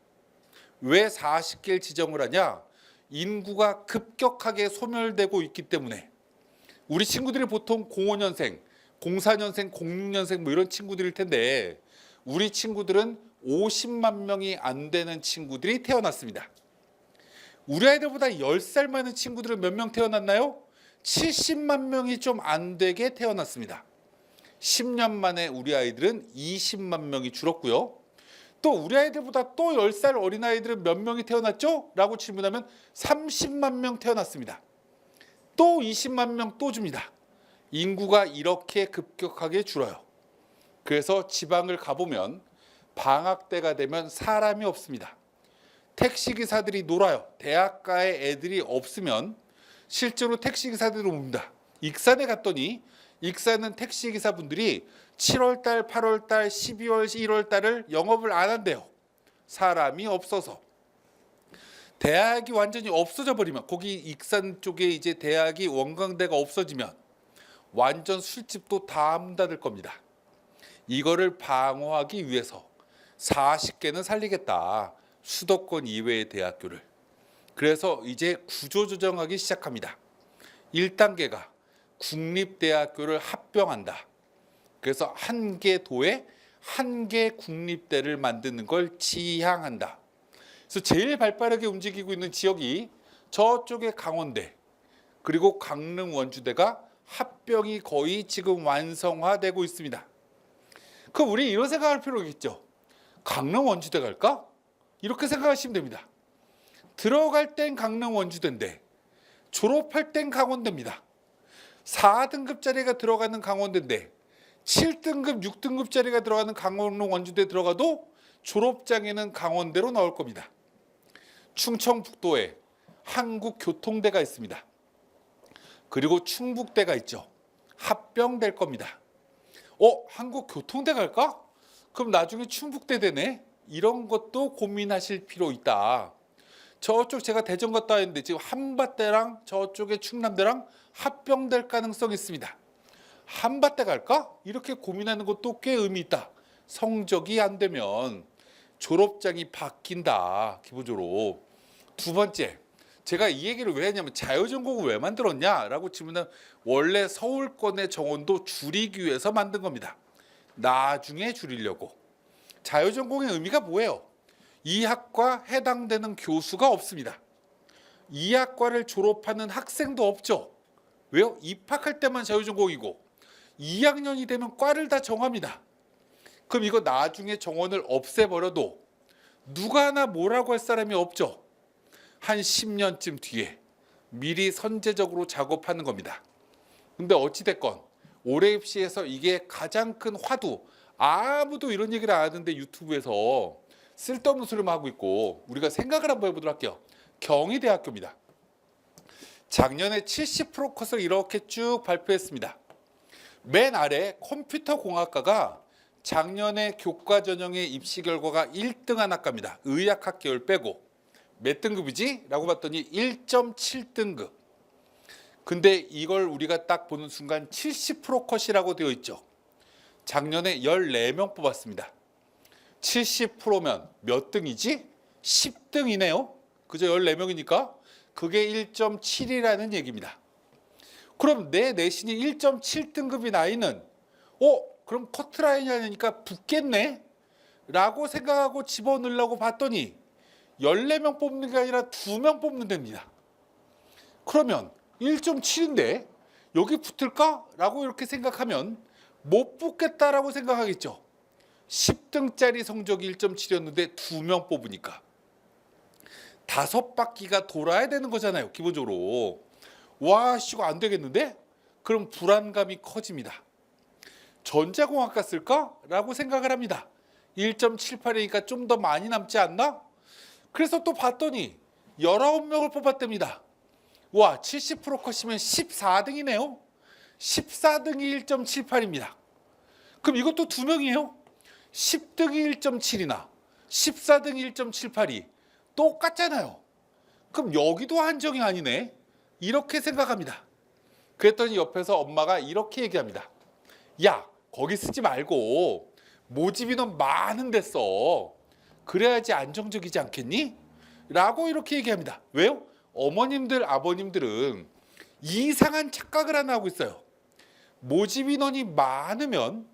A: 왜 40개를 지정을 하냐? 인구가 급격하게 소멸되고 있기 때문에. 우리 친구들이 보통 05년생, 04년생, 06년생 뭐 이런 친구들일 텐데 우리 친구들은 50만 명이 안 되는 친구들이 태어났습니다. 우리 아이들보다 10살 많은 친구들은 몇 명 태어났나요? 70만 명이 좀 안 되게 태어났습니다. 10년 만에 우리 아이들은 20만 명이 줄었고요. 또 우리 아이들보다 또 10살 어린아이들은 몇 명이 태어났죠? 라고 질문하면 30만 명 태어났습니다. 또 20만 명 또 줍니다. 인구가 이렇게 급격하게 줄어요. 그래서 지방을 가보면 방학 때가 되면 사람이 없습니다. 택시기사들이 놀아요. 대학가에 애들이 없으면 실제로 택시기사들이 옵니다. 익산에 갔더니 익산은 택시기사분들이 7월달, 8월달, 12월, 1월달을 영업을 안 한대요. 사람이 없어서. 대학이 완전히 없어져 버리면, 거기 익산 쪽에 이제 대학이 원광대가 없어지면 완전 술집도 다 문 닫을 겁니다. 이거를 방어하기 위해서 40개는 살리겠다. 수도권 이외의 대학교를. 그래서 이제 구조조정하기 시작합니다. 1단계가 국립대학교를 합병한다. 그래서 한 개 도에 한 개 국립대를 만드는 걸 지향한다. 그래서 제일 발빠르게 움직이고 있는 지역이 저쪽에 강원대, 그리고 강릉 원주대가 합병이 거의 지금 완성화되고 있습니다. 그럼 우리 이런 생각할 필요가 있죠. 강릉 원주대 갈까? 이렇게 생각하시면 됩니다. 들어갈 땐 강릉 원주대인데 졸업할 땐 강원대입니다. 4등급짜리가 들어가는 강원대인데 7등급, 6등급짜리가 들어가는 강릉 원주대 들어가도 졸업장에는 강원대로 나올 겁니다. 충청북도에 한국교통대가 있습니다. 그리고 충북대가 있죠. 합병될 겁니다. 한국교통대 갈까? 그럼 나중에 충북대 되네? 이런 것도 고민하실 필요 있다. 저쪽 제가 대전 갔다 왔는데 지금 한밭대랑 저쪽에 충남대랑 합병될 가능성이 있습니다. 한밭대 갈까? 이렇게 고민하는 것도 꽤 의미 있다. 성적이 안 되면 졸업장이 바뀐다. 기본적으로. 두 번째, 제가 이 얘기를 왜 했냐면 자유전공을 왜 만들었냐라고 질문하면 원래 서울권의 정원도 줄이기 위해서 만든 겁니다. 나중에 줄이려고. 자유전공의 의미가 뭐예요? 이 학과 해당되는 교수가 없습니다. 이 학과를 졸업하는 학생도 없죠. 왜요? 입학할 때만 자유전공이고 2학년이 되면 과를 다 정합니다. 그럼 이거 나중에 정원을 없애버려도 누가 하나 뭐라고 할 사람이 없죠. 한 10년쯤 뒤에 미리 선제적으로 작업하는 겁니다. 근데 어찌됐건 올해 입시에서 이게 가장 큰 화두, 아무도 이런 얘기를 안 하는데 유튜브에서 쓸데없는 소리만 하고 있고, 우리가 생각을 한번 해보도록 할게요. 경희대학교입니다. 작년에 70% 컷을 이렇게 쭉 발표했습니다. 맨 아래 컴퓨터공학과가 작년에 교과 전형의 입시 결과가 1등한 학과입니다. 의학학 계열 빼고. 몇 등급이지? 라고 봤더니 1.7등급. 근데 이걸 우리가 딱 보는 순간 70% 컷이라고 되어 있죠. 작년에 14명 뽑았습니다. 70%면 몇 등이지? 10등이네요. 그죠? 14명이니까 그게 1.7이라는 얘기입니다. 그럼 내 내신이 1.7등급인 아이는 그럼 커트라인이 아니니까 붙겠네? 라고 생각하고 집어넣으려고 봤더니 14명 뽑는 게 아니라 2명 뽑는 됩니다. 그러면 1.7인데 여기 붙을까? 라고 이렇게 생각하면 못 붙겠다라고 생각하겠죠. 10등짜리 성적이 1.7이었는데 2명 뽑으니까 5바퀴가 돌아야 되는 거잖아요. 기본적으로. 와, 이거 안 되겠는데? 그럼 불안감이 커집니다. 전자공학과 쓸까? 라고 생각을 합니다. 1.78이니까 좀 더 많이 남지 않나? 그래서 또 봤더니 19명을 뽑았답니다. 와, 70% 컷이면 14등이네요. 14등이 1.78입니다. 그럼 이것도 2명이에요. 10등이 1.7이나 14등이 1.78이 똑같잖아요. 그럼 여기도 한정이 아니네. 이렇게 생각합니다. 그랬더니 옆에서 엄마가 이렇게 얘기합니다. 야, 거기 쓰지 말고 모집 인원 많은 데 써. 그래야지 안정적이지 않겠니? 라고 이렇게 얘기합니다. 왜요? 어머님들, 아버님들은 이상한 착각을 하나 하고 있어요. 모집 인원이 많으면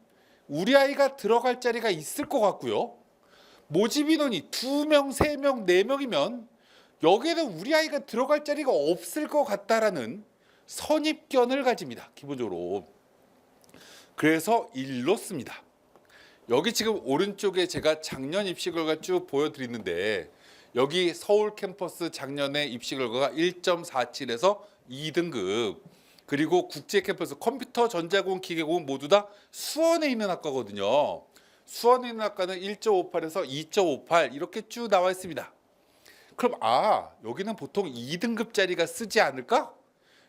A: 우리 아이가 들어갈 자리가 있을 것 같고요. 모집 인원이 2명, 3명, 4명이면 여기에는 우리 아이가 들어갈 자리가 없을 것 같다라는 선입견을 가집니다. 기본적으로. 그래서 1로 씁니다. 여기 지금 오른쪽에 제가 작년 입시 결과 쭉 보여드리는데 여기 서울 캠퍼스 작년에 입시 결과가 1.47에서 2등급, 그리고 국제 캠퍼스 컴퓨터, 전자공학, 기계공학 모두 다 수원에 있는 학과거든요. 수원에 있는 학과는 1.58에서 2.58 이렇게 쭉 나와 있습니다. 그럼 여기는 보통 2등급짜리가 쓰지 않을까?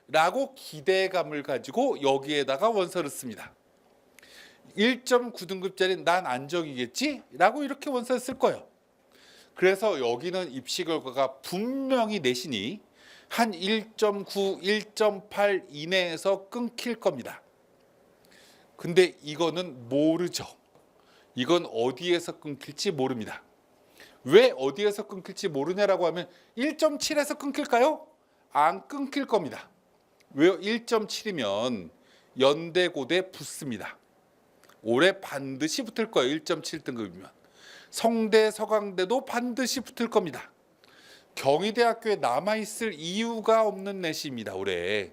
A: 라고 기대감을 가지고 여기에다가 원서를 씁니다. 1.9등급짜리 난 안정이겠지? 라고 이렇게 원서를 쓸 거예요. 그래서 여기는 입시 결과가 분명히 내신이 한 1.9, 1.8 이내에서 끊길 겁니다. 근데 이거는 모르죠. 이건 어디에서 끊길지 모릅니다. 왜 어디에서 끊길지 모르냐라고 하면 1.7에서 끊길까요? 안 끊길 겁니다. 왜요? 1.7이면 연대고대 붙습니다. 올해 반드시 붙을 거예요. 1.7등급이면. 성대, 서강대도 반드시 붙을 겁니다. 경희대학교에 남아있을 이유가 없는 내신입니다. 올해.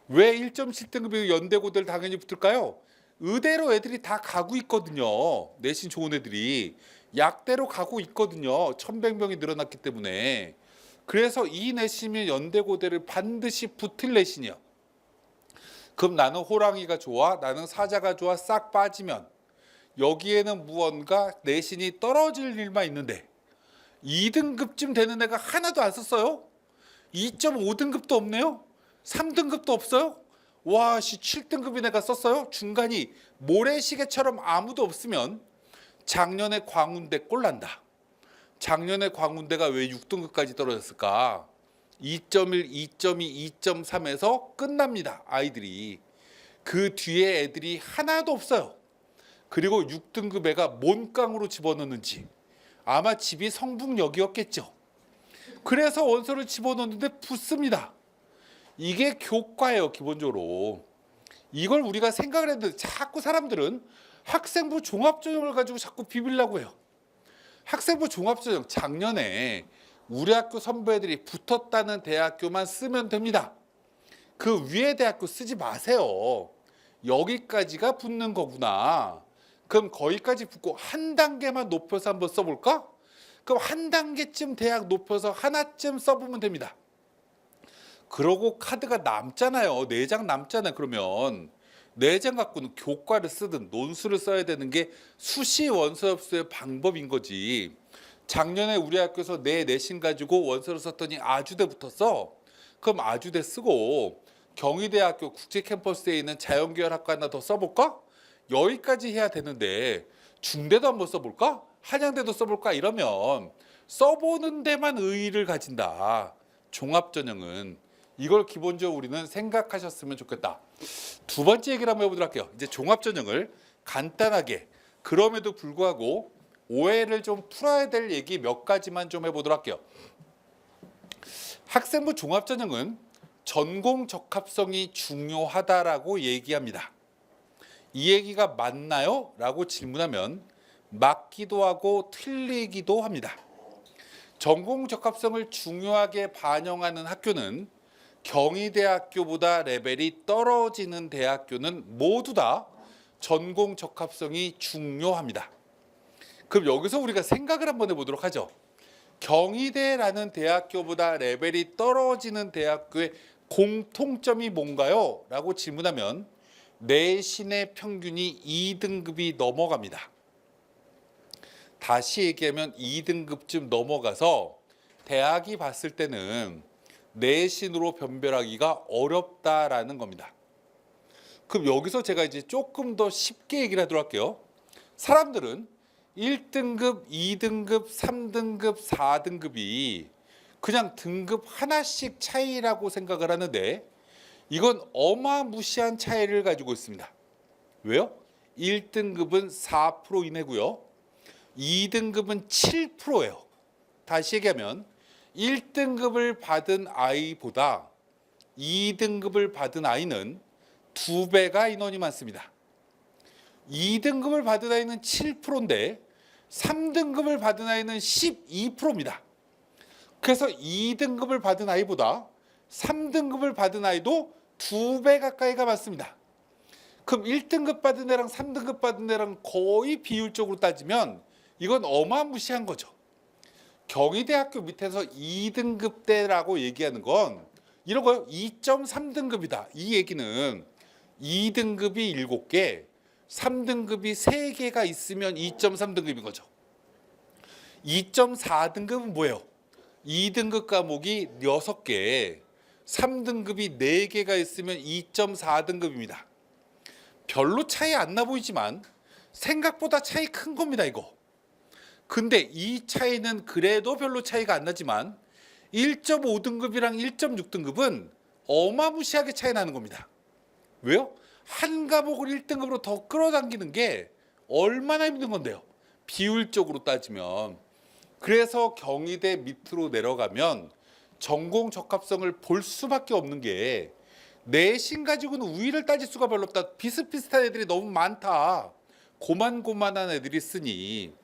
A: 왜 1.7등급이 연대고대를 당연히 붙을까요? 의대로 애들이 다 가고 있거든요. 내신 좋은 애들이. 약대로 가고 있거든요. 1100명이 늘어났기 때문에. 그래서 이 내신이 연대고대를 반드시 붙을 내신이요. 그럼 나는 호랑이가 좋아? 나는 사자가 좋아? 싹 빠지면 여기에는 무언가 내신이 떨어질 일만 있는데 2등급쯤 되는 애가 하나도 안 썼어요? 2.5등급도 없네요? 3등급도 없어요? 와, 7등급인 애가 썼어요? 중간이 모래시계처럼 아무도 없으면 작년에 광운대 꼴난다. 작년에 광운대가 왜 6등급까지 떨어졌을까? 2.1, 2.2, 2.3에서 끝납니다. 아이들이. 그 뒤에 애들이 하나도 없어요. 그리고 6등급 애가 뭔 깡으로 집어넣는지 아마 집이 성북역이었겠죠. 그래서 원서를 집어넣는데 붙습니다. 이게 교과예요. 기본적으로. 이걸 우리가 생각을 했는데 자꾸 사람들은 학생부 종합전형을 가지고 자꾸 비비려고 해요. 학생부 종합전형 작년에 우리 학교 선배들이 붙었다는 대학교만 쓰면 됩니다. 그 위에 대학교 쓰지 마세요. 여기까지가 붙는 거구나. 그럼 거기까지 붙고 한 단계만 높여서 한번 써볼까? 그럼 한 단계쯤 대학 높여서 하나쯤 써보면 됩니다. 그러고 카드가 남잖아요. 4장 남잖아요. 그러면 4장 갖고는 교과를 쓰든 논술을 써야 되는 게 수시 원서협수의 방법인 거지. 작년에 우리 학교에서 내 내신 가지고 원서를 썼더니 아주대 붙었어. 그럼 아주대 쓰고 경희대학교 국제캠퍼스에 있는 자연계열 학과 하나 더 써볼까? 여기까지 해야 되는데 중대도 한번 써볼까? 한양대도 써볼까? 이러면 써보는 데만 의의를 가진다. 종합전형은. 이걸 기본적으로 우리는 생각하셨으면 좋겠다. 두 번째 얘기를 한번 해보도록 할게요. 이제 종합전형을 간단하게, 그럼에도 불구하고 오해를 좀 풀어야 될 얘기 몇 가지만 좀 해보도록 할게요. 학생부 종합전형은 전공 적합성이 중요하다라고 얘기합니다. 이 얘기가 맞나요? 라고 질문하면 맞기도 하고 틀리기도 합니다. 전공 적합성을 중요하게 반영하는 학교는 경희대학교보다 레벨이 떨어지는 대학교는 모두 다 전공 적합성이 중요합니다. 그럼 여기서 우리가 생각을 한번 해보도록 하죠. 경희대라는 대학교보다 레벨이 떨어지는 대학교의 공통점이 뭔가요? 라고 질문하면 내신의 평균이 2등급이 넘어갑니다. 다시 얘기하면 2등급쯤 넘어가서 대학이 봤을 때는 내신으로 변별하기가 어렵다라는 겁니다. 그럼 여기서 제가 이제 조금 더 쉽게 얘기를 하도록 할게요. 사람들은 1등급, 2등급, 3등급, 4등급이 그냥 등급 하나씩 차이라고 생각을 하는데 이건 어마무시한 차이를 가지고 있습니다. 왜요? 1등급은 4% 이내고요. 2등급은 7%예요. 다시 얘기하면 1등급을 받은 아이보다 2등급을 받은 아이는 2배가 인원이 많습니다. 2등급을 받은 아이는 7%인데 3등급을 받은 아이는 12%입니다. 그래서 2등급을 받은 아이보다 3등급을 받은 아이도 2배 가까이가 많습니다. 그럼 1등급 받은 애랑 3등급 받은 애랑 거의 비율적으로 따지면 이건 어마무시한 거죠. 경희대학교 밑에서 2등급대라고 얘기하는 건 이런 거요. 2.3등급이다. 이 얘기는 2등급이 7개, 3등급이 3개가 있으면 2.3등급인 거죠. 2.4등급은 뭐예요? 2등급 과목이 6개, 3등급이 4개가 있으면 2.4등급입니다. 별로 차이 안 나 보이지만 생각보다 차이 큰 겁니다, 이거. 근데 이 차이는 그래도 별로 차이가 안 나지만 1.5등급이랑 1.6등급은 어마무시하게 차이 나는 겁니다. 왜요? 한 과목을 1등급으로 더 끌어당기는 게 얼마나 힘든 건데요. 비율적으로 따지면. 그래서 경희대 밑으로 내려가면 전공 적합성을 볼 수밖에 없는 게 내신 가지고는 우위를 따질 수가 별로 없다. 비슷비슷한 애들이 너무 많다. 고만고만한 애들이 쓰니.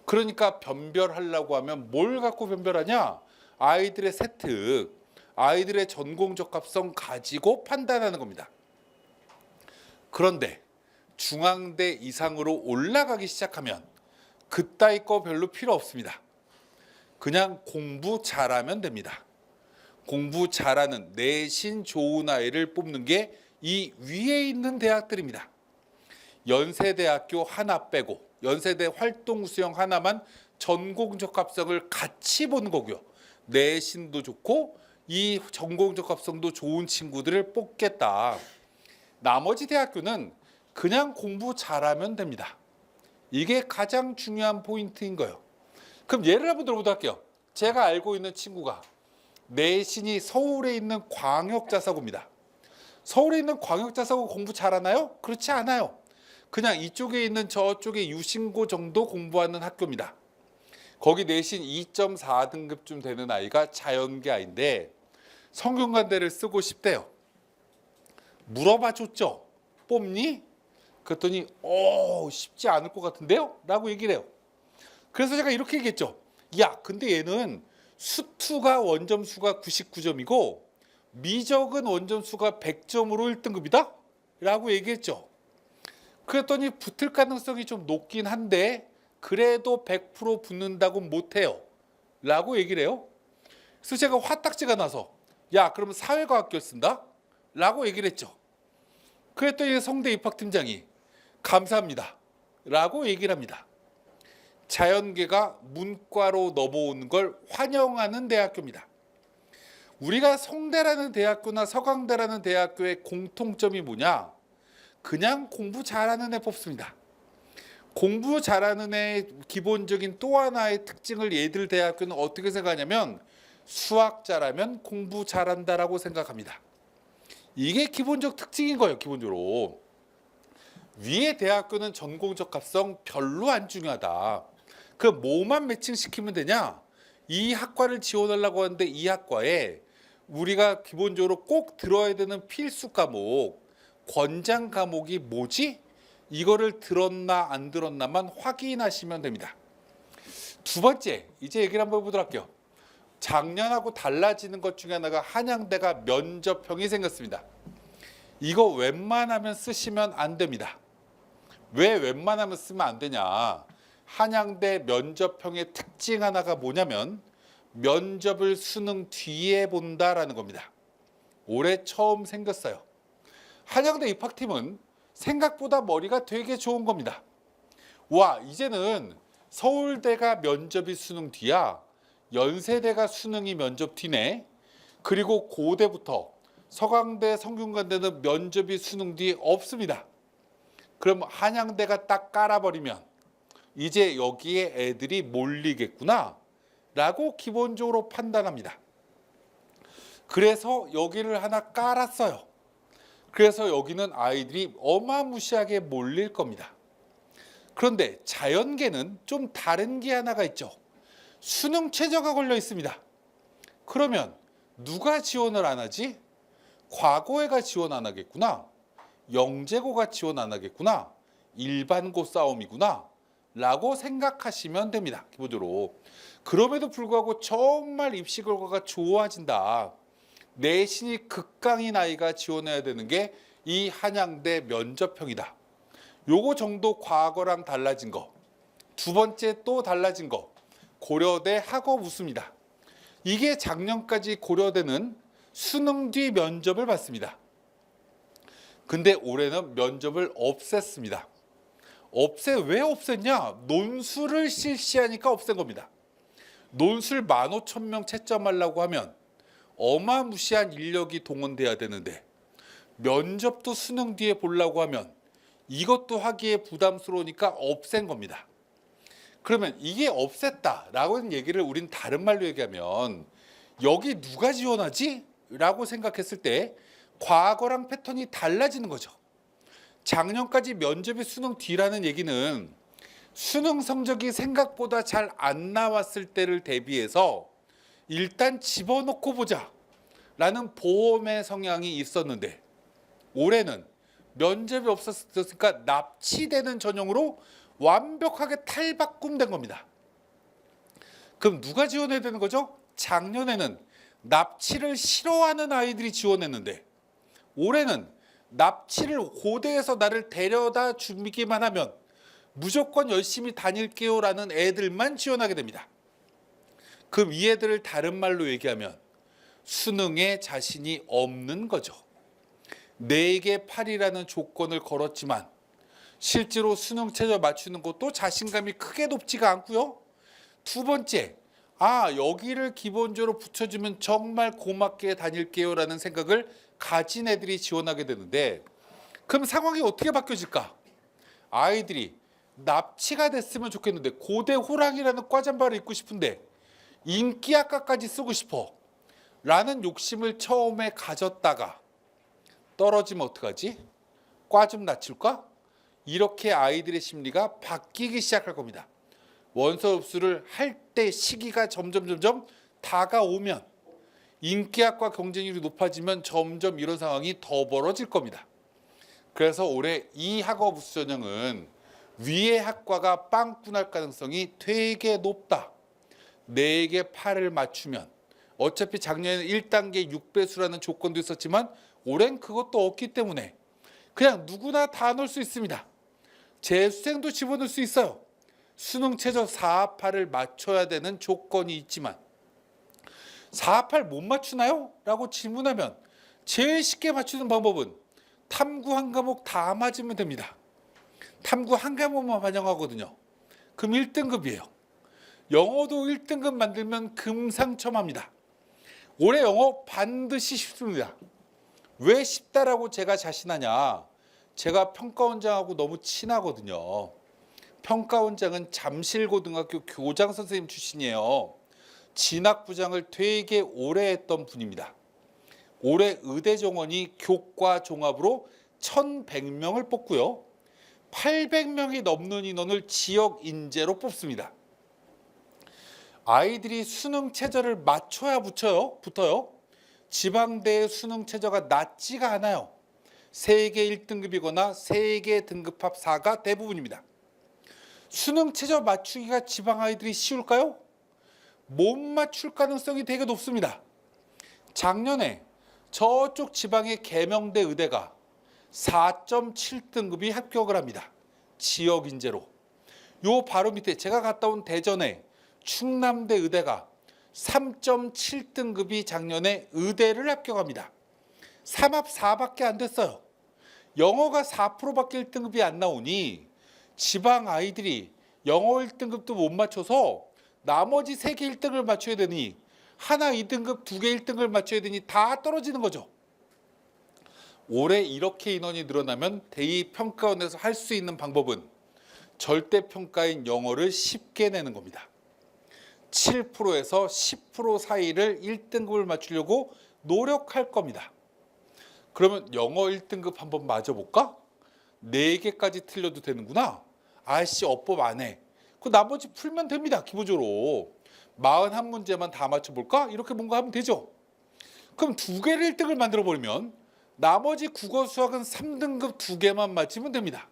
A: 그러니까 변별하려고 하면 뭘 갖고 변별하냐? 아이들의 세특, 아이들의 전공 적합성 가지고 판단하는 겁니다. 그런데 중앙대 이상으로 올라가기 시작하면 그따위 거 별로 필요 없습니다. 그냥 공부 잘하면 됩니다. 공부 잘하는 내신 좋은 아이를 뽑는 게 이 위에 있는 대학들입니다. 연세대학교 하나 빼고 연세대 활동 수영 하나만 전공 적합성을 같이 보는 거고요. 내신도 좋고 이 전공 적합성도 좋은 친구들을 뽑겠다. 나머지 대학교는 그냥 공부 잘하면 됩니다. 이게 가장 중요한 포인트인 거예요. 그럼 예를 한번 들어보도록 할게요. 제가 알고 있는 친구가 내신이 서울에 있는 광역자사고입니다. 서울에 있는 광역자사고 공부 잘하나요? 그렇지 않아요. 그냥 이쪽에 있는 저쪽에 유신고 정도 공부하는 학교입니다. 거기 내신 2.4등급쯤 되는 아이가 자연계 아이인데 성균관대를 쓰고 싶대요. 물어봐 줬죠. 뽑니? 그랬더니 쉽지 않을 것 같은데요? 라고 얘기를 해요. 그래서 제가 이렇게 얘기했죠. 야, 근데 얘는 수투가 원점수가 99점이고 미적은 원점수가 100점으로 1등급이다? 라고 얘기했죠. 그랬더니 붙을 가능성이 좀 높긴 한데 그래도 100% 붙는다고 못해요. 라고 얘기를 해요. 그래서 제가 화딱지가 나서 야, 그러면 사회과학교 쓴다? 라고 얘기를 했죠. 그랬더니 성대 입학팀장이 감사합니다. 라고 얘기를 합니다. 자연계가 문과로 넘어오는 걸 환영하는 대학교입니다. 우리가 성대라는 대학교나 서강대라는 대학교의 공통점이 뭐냐? 그냥 공부 잘하는 애 뽑습니다. 공부 잘하는 애 기본적인 또 하나의 특징을 얘들 대학교는 어떻게 생각하냐면 수학 잘하면 공부 잘한다라고 생각합니다. 이게 기본적 특징인 거예요. 기본적으로. 위의 대학교는 전공 적합성 별로 안 중요하다. 그럼 뭐만 매칭시키면 되냐? 이 학과를 지원하려고 하는데 이 학과에 우리가 기본적으로 꼭 들어야 되는 필수 과목, 권장 과목이 뭐지? 이거를 들었나 안 들었나만 확인하시면 됩니다. 두 번째, 이제 얘기를 한번 해보도록 할게요. 작년하고 달라지는 것 중에 하나가 한양대가 면접형이 생겼습니다. 이거 웬만하면 쓰시면 안 됩니다. 왜 웬만하면 쓰면 안 되냐? 한양대 면접형의 특징 하나가 뭐냐면 면접을 수능 뒤에 본다라는 겁니다. 올해 처음 생겼어요. 한양대 입학팀은 생각보다 머리가 되게 좋은 겁니다. 와, 이제는 서울대가 면접이 수능 뒤야. 연세대가 수능이 면접 뒤네. 그리고 고대부터 서강대, 성균관대는 면접이 수능 뒤 없습니다. 그럼 한양대가 딱 깔아버리면 이제 여기에 애들이 몰리겠구나 라고 기본적으로 판단합니다. 그래서 여기를 하나 깔았어요. 그래서 여기는 아이들이 어마무시하게 몰릴 겁니다. 그런데 자연계는 좀 다른 게 하나가 있죠. 수능 최저가 걸려 있습니다. 그러면 누가 지원을 안 하지? 과거에가 지원 안 하겠구나. 영재고가 지원 안 하겠구나. 일반고 싸움이구나 라고 생각하시면 됩니다. 기본적으로. 그럼에도 불구하고 정말 입시 결과가 좋아진다. 내신이 극강인 아이가 지원해야 되는 게 이 한양대 면접형이다. 요거 정도 과거랑 달라진 거. 두 번째 또 달라진 거. 고려대 학업 우수입니다. 이게 작년까지 고려대는 수능 뒤 면접을 봤습니다. 근데 올해는 면접을 없앴습니다. 왜 없앴냐? 논술을 실시하니까 없앤 겁니다. 논술 15,000명 채점하려고 하면 어마무시한 인력이 동원돼야 되는데 면접도 수능 뒤에 보려고 하면 이것도 하기에 부담스러우니까 없앤 겁니다. 그러면 이게 없앴다라고 하는 얘기를 우린 다른 말로 얘기하면 여기 누가 지원하지? 라고 생각했을 때 과거랑 패턴이 달라지는 거죠. 작년까지 면접이 수능 뒤라는 얘기는 수능 성적이 생각보다 잘 안 나왔을 때를 대비해서 일단 집어넣고 보자 라는 보험의 성향이 있었는데 올해는 면접이 없었으니까 납치되는 전형으로 완벽하게 탈바꿈된 겁니다. 그럼 누가 지원해야 되는 거죠? 작년에는 납치를 싫어하는 아이들이 지원했는데 올해는 납치를 고대에서 나를 데려다 주기만 하면 무조건 열심히 다닐게요 라는 애들만 지원하게 됩니다. 그럼 이 애들을 다른 말로 얘기하면 수능에 자신이 없는 거죠. 4개 8이라는 조건을 걸었지만 실제로 수능 최저 맞추는 것도 자신감이 크게 높지가 않고요. 두 번째, 여기를 기본적으로 붙여주면 정말 고맙게 다닐게요 라는 생각을 가진 애들이 지원하게 되는데 그럼 상황이 어떻게 바뀌어질까? 아이들이 납치가 됐으면 좋겠는데 고대 호랑이라는 과잠바를 입고 싶은데 인기학과까지 쓰고 싶어 라는 욕심을 처음에 가졌다가 떨어지면 어떡하지? 과 좀 낮출까? 이렇게 아이들의 심리가 바뀌기 시작할 겁니다. 원서 흡수를 할 때 시기가 점점 다가오면 인기학과 경쟁률이 높아지면 점점 이런 상황이 더 벌어질 겁니다. 그래서 올해 이 학업 우수 전형은 위의 학과가 빵꾸날 가능성이 되게 높다. 4개 8을 맞추면 어차피 작년에는 1단계 6배수라는 조건도 있었지만 올해는 그것도 없기 때문에 그냥 누구나 다 넣을 수 있습니다. 재수생도 집어넣을 수 있어요. 수능 최저 4, 8을 맞춰야 되는 조건이 있지만 4, 8 못 맞추나요? 라고 질문하면 제일 쉽게 맞추는 방법은 탐구 한 과목 다 맞으면 됩니다. 탐구 한 과목만 반영하거든요. 그럼 1등급이에요. 영어도 1등급 만들면 금상첨화입니다. 올해 영어 반드시 쉽습니다. 왜 쉽다라고 제가 자신하냐? 제가 평가원장하고 너무 친하거든요. 평가원장은 잠실고등학교 교장 선생님 출신이에요. 진학부장을 되게 오래 했던 분입니다. 올해 의대 정원이 교과 종합으로 1,100명을 뽑고요. 800명이 넘는 인원을 지역 인재로 뽑습니다. 아이들이 수능 최저를 맞춰야 붙어요. 지방대의 수능 최저가 낮지가 않아요. 세계 1등급이거나 세계 등급합 4가 대부분입니다. 수능 최저 맞추기가 지방 아이들이 쉬울까요? 못 맞출 가능성이 되게 높습니다. 작년에 저쪽 지방의 계명대 의대가 4.7등급이 합격을 합니다. 지역 인재로. 요 바로 밑에 제가 갔다 온 대전에 충남대 의대가 3.7등급이 작년에 의대를 합격합니다. 3합 4밖에 안 됐어요. 영어가 4%밖에 1등급이 안 나오니 지방 아이들이 영어 1등급도 못 맞춰서 나머지 3개 1등을 맞춰야 되니 하나 2등급, 2개 1등을 맞춰야 되니 다 떨어지는 거죠. 올해 이렇게 인원이 늘어나면 대입평가원에서 할 수 있는 방법은 절대평가인 영어를 쉽게 내는 겁니다. 7%에서 10% 사이를 1등급을 맞추려고 노력할 겁니다. 그러면 영어 1등급 한번 맞아볼까? 4개까지 틀려도 되는구나. 아씨 어법 안 해. 그 나머지 풀면 됩니다. 기본적으로 41문제만 다 맞춰볼까? 이렇게 뭔가 하면 되죠. 그럼 2개를 1등을 만들어버리면 나머지 국어 수학은 3등급 2개만 맞히면 됩니다.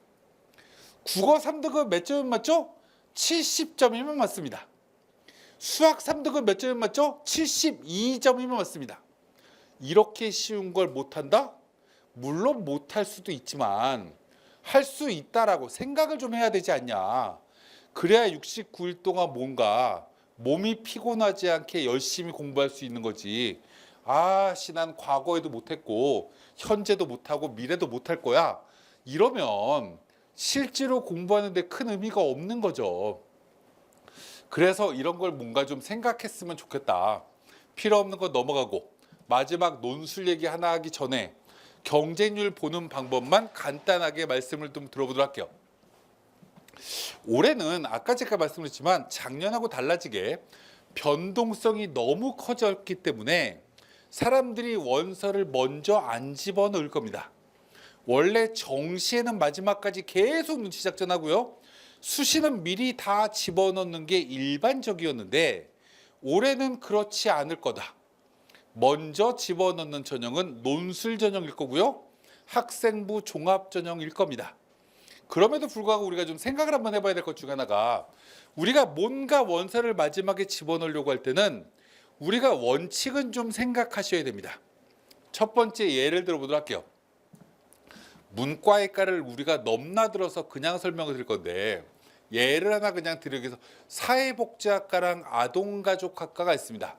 A: 국어 3등급 몇 점이면 맞죠? 70점이면 맞습니다. 수학 3등급 몇 점이면 맞죠? 72점이면 맞습니다. 이렇게 쉬운 걸 못한다? 물론 못할 수도 있지만 할 수 있다라고 생각을 좀 해야 되지 않냐. 그래야 69일 동안 뭔가 몸이 피곤하지 않게 열심히 공부할 수 있는 거지. 아씨 난 과거에도 못했고 현재도 못하고 미래도 못할 거야. 이러면 실제로 공부하는 데 큰 의미가 없는 거죠. 그래서 이런 걸 뭔가 좀 생각했으면 좋겠다. 필요 없는 거 넘어가고 마지막 논술 얘기 하나 하기 전에 경쟁률 보는 방법만 간단하게 말씀을 좀 들어보도록 할게요. 올해는 아까 제가 말씀드렸지만 작년하고 달라지게 변동성이 너무 커졌기 때문에 사람들이 원서를 먼저 안 집어넣을 겁니다. 원래 정시에는 마지막까지 계속 눈치 작전하고요. 수시는 미리 다 집어넣는 게 일반적이었는데 올해는 그렇지 않을 거다. 먼저 집어넣는 전형은 논술 전형일 거고요. 학생부 종합 전형일 겁니다. 그럼에도 불구하고 우리가 좀 생각을 한번 해봐야 될 것 중에 하나가 우리가 뭔가 원서를 마지막에 집어넣으려고 할 때는 우리가 원칙은 좀 생각하셔야 됩니다. 첫 번째 예를 들어보도록 할게요. 문과의과를 우리가 넘나들어서 그냥 설명을 드릴 건데 예를 하나 그냥 드리기 위해서 사회복지학과랑 아동가족학과가 있습니다.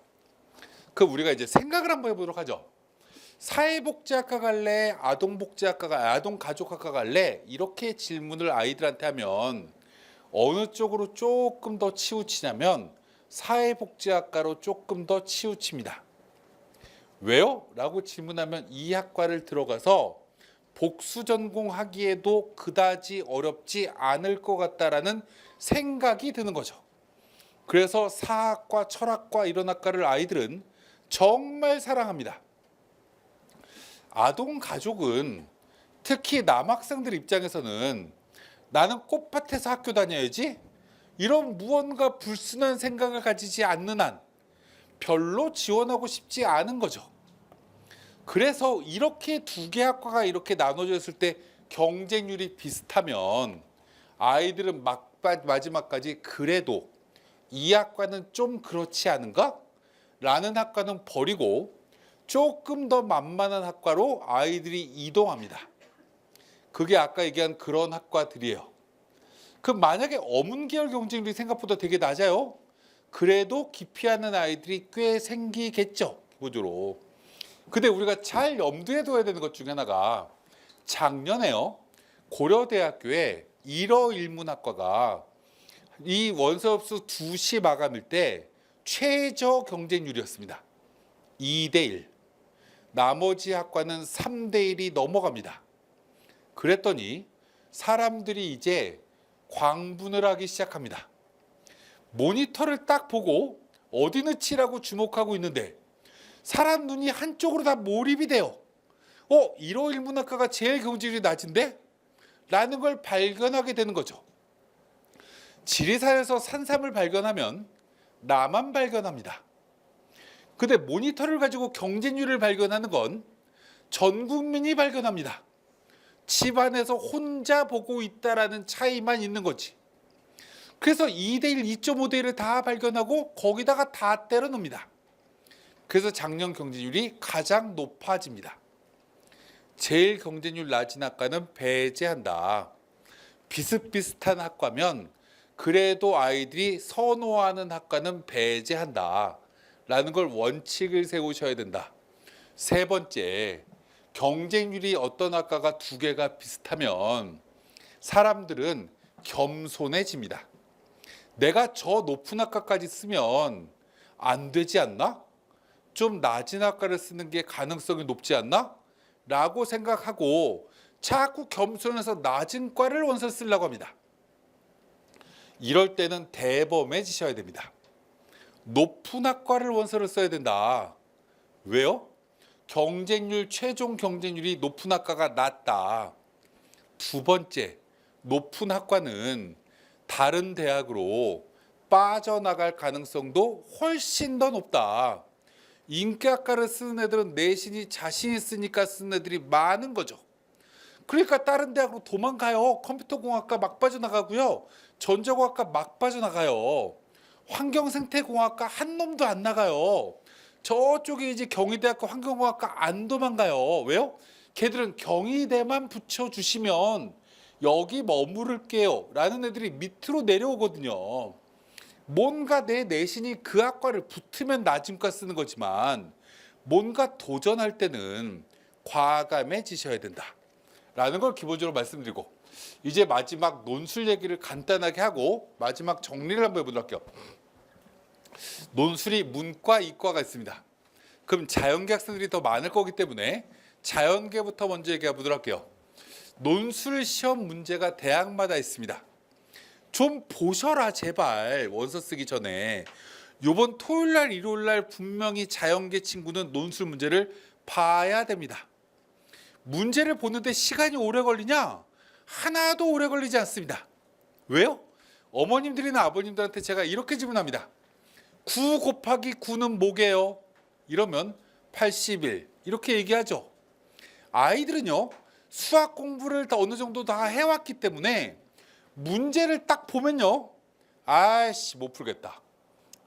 A: 그 우리가 이제 생각을 한번 해보도록 하죠. 사회복지학과 갈래? 아동가족학과 갈래? 이렇게 질문을 아이들한테 하면 어느 쪽으로 조금 더 치우치냐면 사회복지학과로 조금 더 치우칩니다. 왜요? 라고 질문하면 이 학과를 들어가서 복수 전공하기에도 그다지 어렵지 않을 것 같다라는 생각이 드는 거죠. 그래서 사학과, 철학과 이런 학과를 아이들은 정말 사랑합니다. 아동 가족은 특히 남학생들 입장에서는 나는 꽃밭에서 학교 다녀야지 이런 무언가 불순한 생각을 가지지 않는 한 별로 지원하고 싶지 않은 거죠. 그래서 이렇게 2개 학과가 이렇게 나눠져 있을 때 경쟁률이 비슷하면 아이들은 마지막까지 그래도 이 학과는 좀 그렇지 않은가? 라는 학과는 버리고 조금 더 만만한 학과로 아이들이 이동합니다. 그게 아까 얘기한 그런 학과들이에요. 그 만약에 어문계열 경쟁률이 생각보다 되게 낮아요. 그래도 기피하는 아이들이 꽤 생기겠죠. 기본적으로. 근데 우리가 잘 염두에 둬야 되는 것 중에 하나가 작년에요. 고려대학교에 일어일문학과가 이 원서업수 2시 마감일 때 최저 경쟁률이었습니다. 2대1. 나머지 학과는 3대1이 넘어갑니다. 그랬더니 사람들이 이제 광분을 하기 시작합니다. 모니터를 딱 보고 어디 넣지라고 주목하고 있는데 사람 눈이 한쪽으로 다 몰입이 돼요. 일어일문학과가 제일 경쟁률이 낮은데? 라는 걸 발견하게 되는 거죠. 지리산에서 산삼을 발견하면 나만 발견합니다. 근데 모니터를 가지고 경쟁률을 발견하는 건 전 국민이 발견합니다. 집안에서 혼자 보고 있다라는 차이만 있는 거지. 그래서 2대1, 2.5대1을 다 발견하고 거기다가 다 때려 넣습니다. 그래서 작년 경쟁률이 가장 높아집니다. 제일 경쟁률 낮은 학과는 배제한다. 비슷비슷한 학과면 그래도 아이들이 선호하는 학과는 배제한다 라는 걸 원칙을 세우셔야 된다. 세 번째, 경쟁률이 어떤 학과가 두 개가 비슷하면 사람들은 겸손해집니다. 내가 저 높은 학과까지 쓰면 안 되지 않나? 좀 낮은 학과를 쓰는 게 가능성이 높지 않나? 라고 생각하고 자꾸 겸손해서 낮은 과를 원서 쓰려고 합니다. 이럴 때는 대범해지셔야 됩니다. 높은 학과를 원서를 써야 된다. 왜요? 경쟁률, 최종 경쟁률이 높은 학과가 낮다. 두 번째, 높은 학과는 다른 대학으로 빠져나갈 가능성도 훨씬 더 높다. 인기학과를 쓰는 애들은 내신이 자신 있으니까 쓰는 애들이 많은 거죠. 그러니까 다른 대학으로 도망가요. 컴퓨터공학과 막 빠져나가고요. 전자공학과 막 빠져나가요. 환경생태공학과 한 놈도 안 나가요. 저쪽에 이제 경희대학과 환경공학과 안 도망가요. 왜요? 걔들은 경희대만 붙여주시면 여기 머무를게요 라는 애들이 밑으로 내려오거든요. 뭔가 내 내신이 그 학과를 붙으면 낮은 과 쓰는 거지만 뭔가 도전할 때는 과감해지셔야 된다 라는 걸 기본적으로 말씀드리고, 이제 마지막 논술 얘기를 간단하게 하고 마지막 정리를 한번 해보도록 할게요. 논술이 문과, 이과가 있습니다. 그럼 자연계 학생들이 더 많을 거기 때문에 자연계부터 먼저 얘기해 보도록 할게요. 논술 시험 문제가 대학마다 있습니다. 좀 보셔라 제발. 원서 쓰기 전에 요번 토요일날 일요일날 분명히 자연계 친구는 논술 문제를 봐야 됩니다. 문제를 보는데 시간이 오래 걸리냐? 하나도 오래 걸리지 않습니다. 왜요? 어머님들이나 아버님들한테 제가 이렇게 질문합니다. 9 곱하기 9는 뭐게요? 이러면 81 이렇게 얘기하죠. 아이들은요 수학 공부를 다 어느 정도 다 해왔기 때문에 문제를 딱 보면요 아이씨 못 풀겠다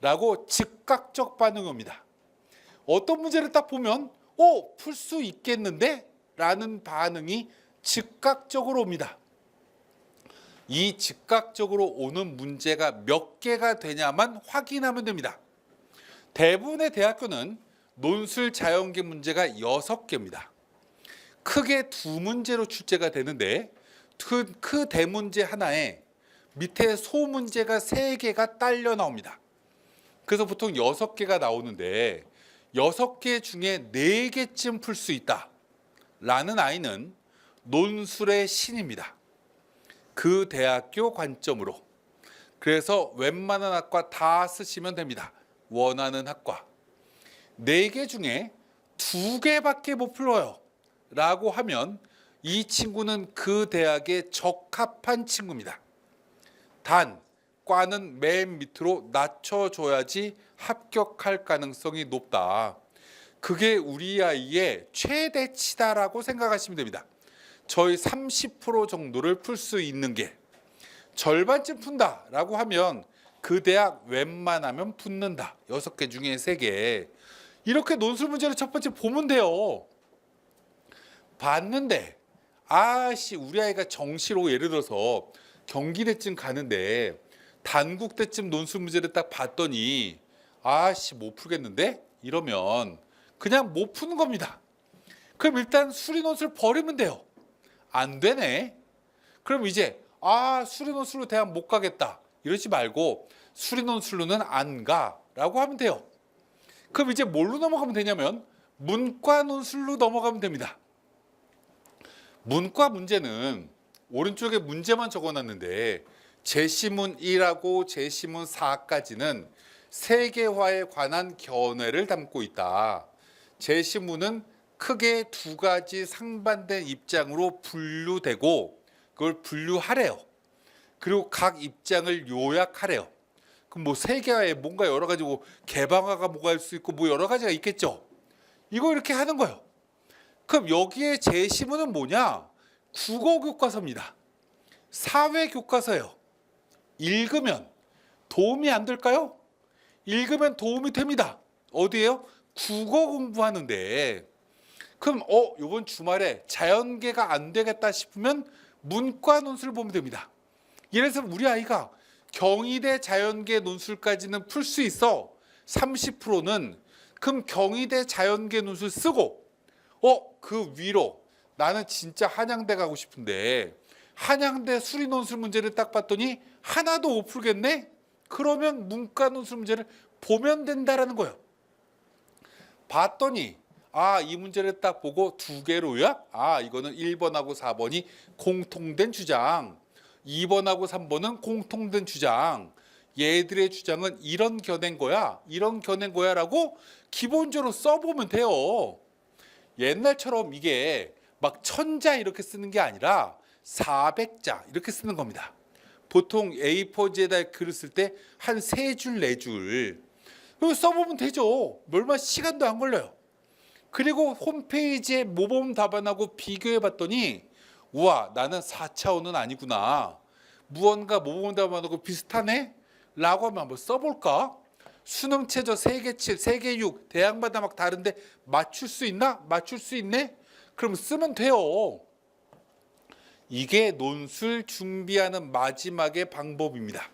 A: 라고 즉각적 반응이 옵니다. 어떤 문제를 딱 보면 풀 수 있겠는데? 라는 반응이 즉각적으로 옵니다. 이 즉각적으로 오는 문제가 몇 개가 되냐만 확인하면 됩니다. 대부분의 대학교는 논술 자연계 문제가 6개입니다. 크게 2문제로 출제가 되는데 그 대문제 하나에 밑에 소문제가 3개가 딸려 나옵니다. 그래서 보통 6개가 나오는데 6개 중에 4개쯤 풀 수 있다 라는 아이는 논술의 신입니다. 그 대학교 관점으로. 그래서 웬만한 학과 다 쓰시면 됩니다. 원하는 학과. 4개 중에 2개밖에 못 풀어요 라고 하면 이 친구는 그 대학에 적합한 친구입니다. 단 과는 맨 밑으로 낮춰줘야지 합격할 가능성이 높다. 그게 우리 아이의 최대치다라고 생각하시면 됩니다. 저희 30% 정도를 풀 수 있는 게 절반쯤 푼다라고 하면 그 대학 웬만하면 붙는다. 6개 중에 3개. 이렇게 논술 문제를 첫 번째 보면 돼요. 봤는데 우리 아이가 정시로 예를 들어서 경기대쯤 가는데 단국대쯤 논술 문제를 딱 봤더니 못 풀겠는데? 이러면 그냥 못 푸는 겁니다. 그럼 일단 수리 논술 버리면 돼요. 안 되네. 그럼 이제 수리 논술로 대학 못 가겠다 이러지 말고 수리 논술로는 안 가라고 하면 돼요. 그럼 이제 뭘로 넘어가면 되냐면 문과 논술로 넘어가면 됩니다. 문과 문제는 오른쪽에 문제만 적어놨는데 제시문 1하고 제시문 4까지는 세계화에 관한 견해를 담고 있다. 제시문은 크게 2가지 상반된 입장으로 분류되고 그걸 분류하래요. 그리고 각 입장을 요약하래요. 그럼 뭐 세계화에 뭔가 여러 가지 뭐 개방화가 뭐가 할 수 있고 뭐 여러 가지가 있겠죠. 이거 이렇게 하는 거예요. 그럼 여기에 제시문은 뭐냐? 국어 교과서입니다. 사회 교과서예요. 읽으면 도움이 안 될까요? 읽으면 도움이 됩니다. 어디에요? 국어 공부하는데. 그럼 이번 주말에 자연계가 안 되겠다 싶으면 문과 논술 보면 됩니다. 예를 들어서 우리 아이가 경희대 자연계 논술까지는 풀 수 있어. 30%는. 그럼 경희대 자연계 논술 쓰고 그 위로 나는 진짜 한양대 가고 싶은데 한양대 수리 논술 문제를 딱 봤더니 하나도 못 풀겠네? 그러면 문과 논술 문제를 보면 된다라는 거예요. 봤더니 이 문제를 딱 보고 두 개로 요약? 이거는 1번하고 4번이 공통된 주장, 2번하고 3번은 공통된 주장, 얘들의 주장은 이런 겨낸 거야, 이런 겨낸 거야 라고 기본적으로 써보면 돼요. 옛날처럼 이게 막 1000자 이렇게 쓰는 게 아니라 400자 이렇게 쓰는 겁니다. 보통 A4지에다 글을 쓸 때 한 3줄 4줄 그거 써보면 되죠. 얼마 시간도 안 걸려요. 그리고 홈페이지에 모범 답안하고 비교해 봤더니 우와, 나는 4차원은 아니구나, 무언가 모범 답안하고 비슷하네 라고 하면 한번 써볼까? 수능 최저 3개 7, 3개 6 대학마다 막 다른데 맞출 수 있나? 맞출 수 있네? 그럼 쓰면 돼요. 이게 논술 준비하는 마지막의 방법입니다.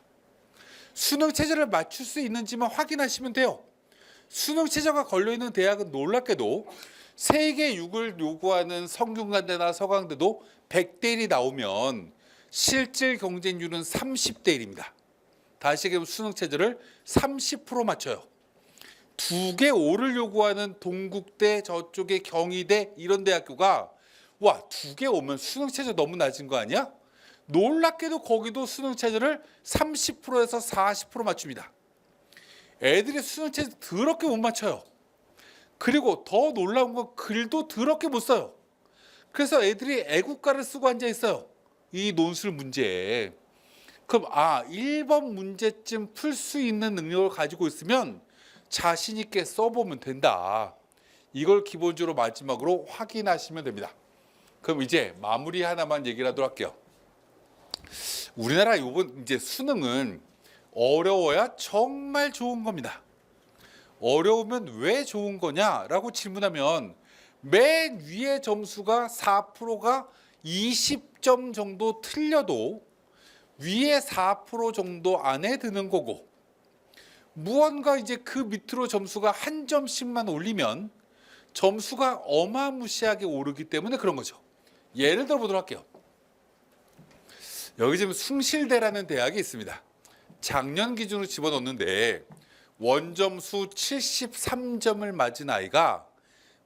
A: 수능 최저를 맞출 수 있는지만 확인하시면 돼요. 수능 최저가 걸려있는 대학은 놀랍게도 세계 6을 요구하는 성균관대나 서강대도 100대 1이 나오면 실질 경쟁률은 30대 1입니다. 다시 얘기하면 수능 최저를 30% 맞춰요. 2개 5를 요구하는 동국대, 저쪽에 경희대 이런 대학교가 2개 5면 수능 최저 너무 낮은 거 아니야? 놀랍게도 거기도 수능 최저를 30%에서 40% 맞춥니다. 애들이 수능 최저 더럽게 못 맞춰요. 그리고 더 놀라운 건 글도 더럽게 못 써요. 그래서 애들이 애국가를 쓰고 앉아 있어요. 이 논술 문제에. 그럼 1번 문제쯤 풀 수 있는 능력을 가지고 있으면 자신 있게 써보면 된다. 이걸 기본적으로 마지막으로 확인하시면 됩니다. 그럼 이제 마무리 하나만 얘기를 하도록 할게요. 우리나라 이번 이제 수능은 어려워야 정말 좋은 겁니다. 어려우면 왜 좋은 거냐라고 질문하면 맨 위에 점수가 4%가 20점 정도 틀려도 위에 4% 정도 안에 드는 거고, 무언가 이제 그 밑으로 점수가 한 점씩만 올리면 점수가 어마무시하게 오르기 때문에 그런 거죠. 예를 들어 보도록 할게요. 여기 지금 숭실대라는 대학이 있습니다. 작년 기준으로 집어넣는데 원점수 73점을 맞은 아이가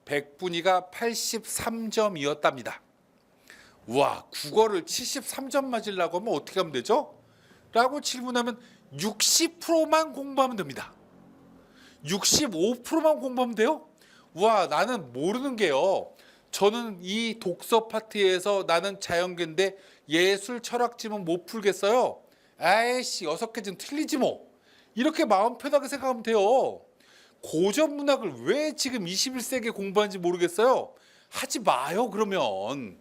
A: 100분위가 83점이었답니다. 와, 국어를 73점 맞으려고 하면 어떻게 하면 되죠? 라고 질문하면 60%만 공부하면 됩니다. 65%만 공부하면 돼요? 와, 나는 모르는 게요. 저는 이 독서 파트에서 나는 자연계인데 예술 철학지문 못 풀겠어요. 아이씨, 6개 좀 틀리지 뭐. 이렇게 마음 편하게 생각하면 돼요. 고전 문학을 왜 지금 21세기에 공부하는지 모르겠어요. 하지 마요, 그러면.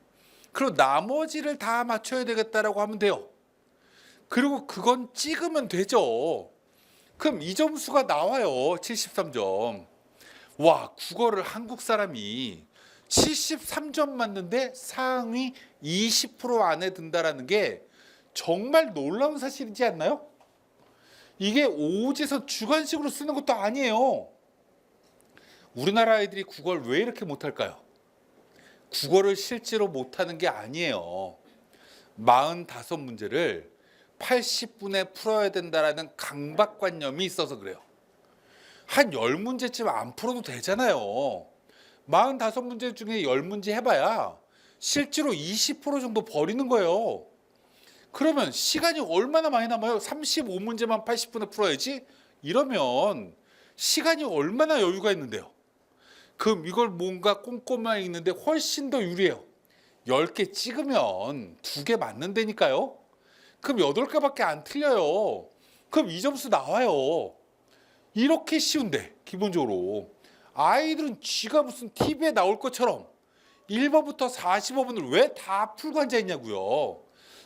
A: 그리고 나머지를 다 맞춰야 되겠다라고 하면 돼요. 그리고 그건 찍으면 되죠. 그럼 이 점수가 나와요. 73점. 와, 국어를 한국 사람이 73점 맞는데 상위 20% 안에 든다라는 게 정말 놀라운 사실이지 않나요? 이게 오지에서 주관식으로 쓰는 것도 아니에요. 우리나라 아이들이 국어를 왜 이렇게 못할까요? 국어를 실제로 못하는 게 아니에요. 45문제를 80분에 풀어야 된다라는 강박관념이 있어서 그래요. 한 10문제쯤 안 풀어도 되잖아요. 45문제 중에 10문제 해봐야 실제로 20% 정도 버리는 거예요. 그러면 시간이 얼마나 많이 남아요? 35문제만 80분에 풀어야지? 이러면 시간이 얼마나 여유가 있는데요. 그럼 이걸 뭔가 꼼꼼하게 읽는데 훨씬 더 유리해요. 10개 찍으면 2개 맞는다니까요. 그럼 8개밖에 안 틀려요. 그럼 이 점수 나와요. 이렇게 쉬운데 기본적으로 아이들은 쥐가 무슨 TV에 나올 것처럼 1번부터 45번을 왜 다 풀고 앉아있냐고요.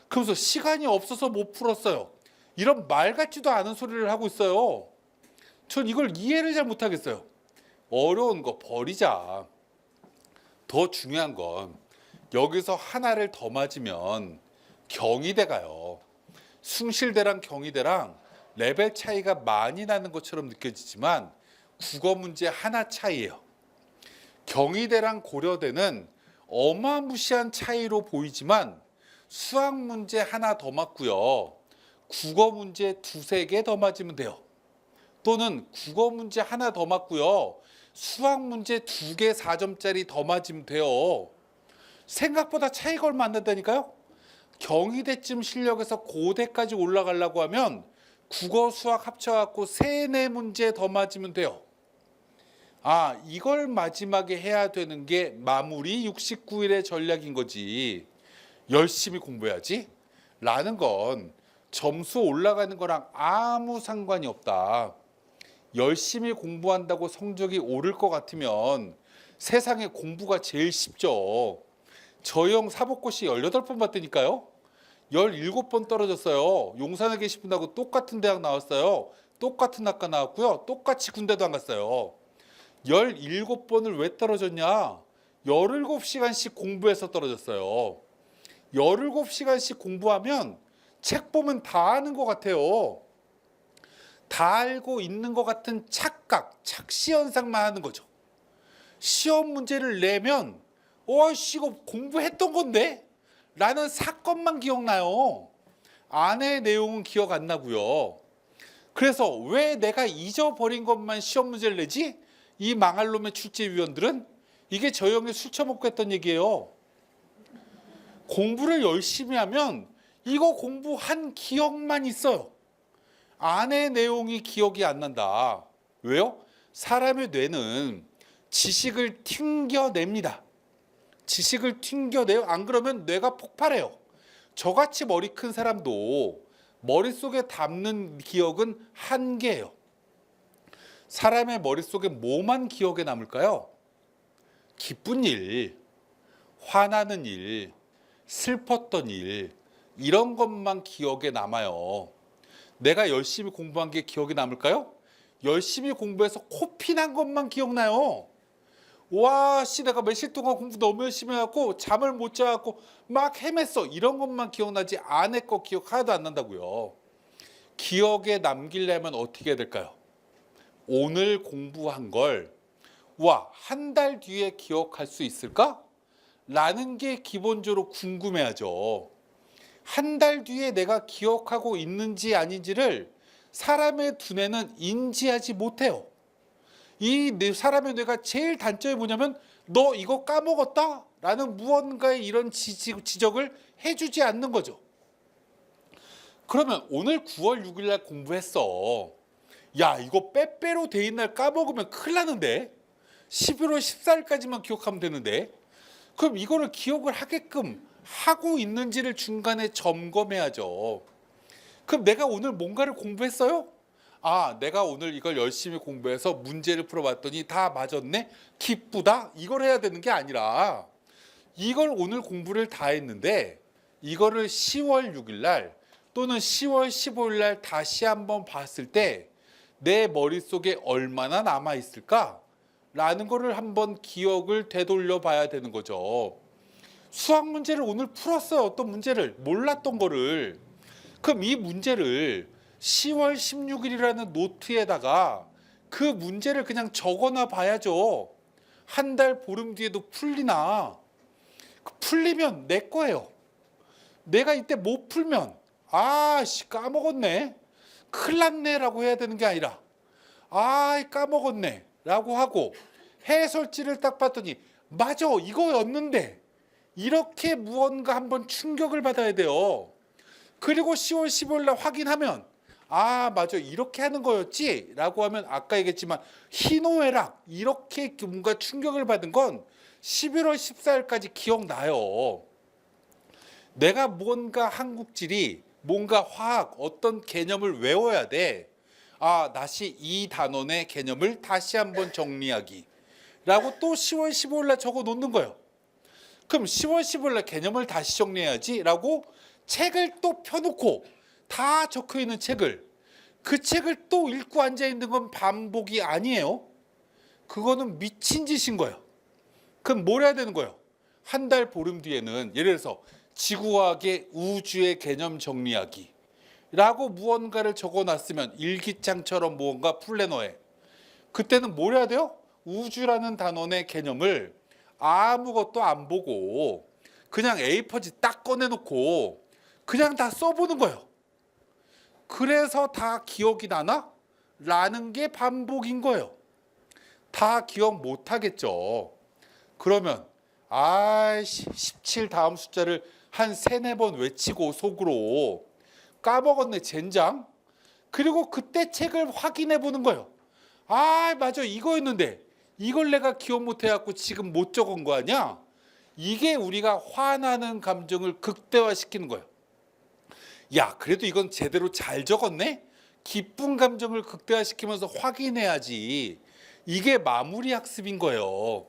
A: 그러면서 시간이 없어서 못 풀었어요. 이런 말 같지도 않은 소리를 하고 있어요. 전 이걸 이해를 잘 못하겠어요. 어려운 거 버리자. 더 중요한 건 여기서 하나를 더 맞으면 경희대 가요. 숭실대랑 경희대랑 레벨 차이가 많이 나는 것처럼 느껴지지만 국어 문제 하나 차이예요. 경희대랑 고려대는 어마무시한 차이로 보이지만 수학 문제 하나 더 맞고요. 국어 문제 두세 개 더 맞으면 돼요. 또는 국어 문제 하나 더 맞고요. 수학 문제 2개 4점짜리 더 맞으면 돼요. 생각보다 차이가 얼마 안 난다니까요. 경희대쯤 실력에서 고대까지 올라가려고 하면 국어 수학 합쳐갖고 3, 4문제 더 맞으면 돼요. 아, 이걸 마지막에 해야 되는 게 마무리 69일의 전략인 거지. 열심히 공부해야지 라는 건 점수 올라가는 거랑 아무 상관이 없다. 열심히 공부한다고 성적이 오를 것 같으면 세상에 공부가 제일 쉽죠. 저 형 사법고시 18번 봤다니까요. 17번 떨어졌어요. 용산에 계신 분하고 똑같은 대학 나왔어요. 똑같은 학과 나왔고요. 똑같이 군대도 안 갔어요. 17번을 왜 떨어졌냐? 17시간씩 공부해서 떨어졌어요. 17시간씩 공부하면 책 보면 다 아는 것 같아요. 다 알고 있는 것 같은 착각, 착시 현상만 하는 거죠. 시험 문제를 내면 이거 공부했던 건데? 라는 사건만 기억나요. 안의 내용은 기억 안 나고요. 그래서 왜 내가 잊어버린 것만 시험 문제를 내지? 이 망할 놈의 출제위원들은 이게 저 형이 술 처먹고 했던 얘기예요. 공부를 열심히 하면 이거 공부한 기억만 있어요. 안의 내용이 기억이 안 난다. 왜요? 사람의 뇌는 지식을 튕겨냅니다. 지식을 튕겨내요. 안 그러면 뇌가 폭발해요. 저같이 머리 큰 사람도 머릿속에 담는 기억은 한계예요. 사람의 머릿속에 뭐만 기억에 남을까요? 기쁜 일, 화나는 일, 슬펐던 일, 이런 것만 기억에 남아요. 내가 열심히 공부한 게 기억에 남을까요? 열심히 공부해서 코피 난 것만 기억나요. 와, 내가 며칠 동안 공부 너무 열심히 해갖고 잠을 못 자갖고 막 헤맸어. 이런 것만 기억나지 안에 거 기억 하나도 안 난다고요. 기억에 남기려면 어떻게 해야 될까요? 오늘 공부한 걸 한 달 뒤에 기억할 수 있을까? 라는 게 기본적으로 궁금해하죠. 한 달 뒤에 내가 기억하고 있는지 아닌지를 사람의 두뇌는 인지하지 못해요. 이 사람의 뇌가 제일 단점이 뭐냐면 너 이거 까먹었다? 라는 무언가의 이런 지적을 해주지 않는 거죠. 그러면 오늘 9월 6일 날 공부했어. 야, 이거 빼빼로 데이 날 까먹으면 큰일 나는데? 11월 14일까지만 기억하면 되는데? 그럼 이거를 기억을 하게끔 하고 있는지를 중간에 점검해야죠. 그럼 내가 오늘 뭔가를 공부했어요? 아, 내가 오늘 이걸 열심히 공부해서 문제를 풀어봤더니 다 맞았네? 기쁘다? 이걸 해야 되는 게 아니라 이걸 오늘 공부를 다 했는데 이거를 10월 6일 날 또는 10월 15일 날 다시 한번 봤을 때 내 머릿속에 얼마나 남아있을까? 라는 거를 한번 기억을 되돌려 봐야 되는 거죠. 수학 문제를 오늘 풀었어요. 어떤 문제를 몰랐던 거를. 그럼 이 문제를 10월 16일이라는 노트에다가 그 문제를 그냥 적어놔 봐야죠. 한 달 보름 뒤에도 풀리나. 풀리면 내 거예요. 내가 이때 못 풀면 까먹었네. 큰일 났네 라고 해야 되는 게 아니라 까먹었네 라고 하고 해설지를 딱 봤더니 맞아, 이거였는데 이렇게 무언가 한번 충격을 받아야 돼요. 그리고 10월 15일 날 확인하면 맞아, 이렇게 하는 거였지 라고 하면 아까 얘기했지만 희노애락 이렇게 뭔가 충격을 받은 건 11월 14일까지 기억나요. 내가 뭔가 한국지리 뭔가 화학 어떤 개념을 외워야 돼. 아, 다시 이 단원의 개념을 다시 한번 정리하기 라고 또 10월 15일 날 적어 놓는 거예요. 그럼 10월 15일 날 개념을 다시 정리해야지 라고 책을 또 펴놓고 다 적혀 있는 책을 그 책을 또 읽고 앉아 있는 건 반복이 아니에요. 그거는 미친 짓인 거예요. 그럼 뭘 해야 되는 거예요? 한 달 보름 뒤에는 예를 들어서 지구과학의 우주의 개념 정리하기 라고 무언가를 적어놨으면 일기장처럼 무언가 플래너에 그때는 뭘 해야 돼요? 우주라는 단원의 개념을 아무것도 안 보고 그냥 A4지 딱 꺼내놓고 그냥 다 써보는 거예요. 그래서 다 기억이 나나? 라는 게 반복인 거예요. 다 기억 못 하겠죠. 그러면 17 다음 숫자를 한 3-4번 외치고 속으로 까먹었네 젠장. 그리고 그때 책을 확인해 보는 거예요. 맞아 이거였는데 이걸 내가 기억 못 해갖고 지금 못 적은 거 아니야? 이게 우리가 화나는 감정을 극대화시키는 거예요. 야, 그래도 이건 제대로 잘 적었네? 기쁜 감정을 극대화시키면서 확인해야지. 이게 마무리 학습인 거예요.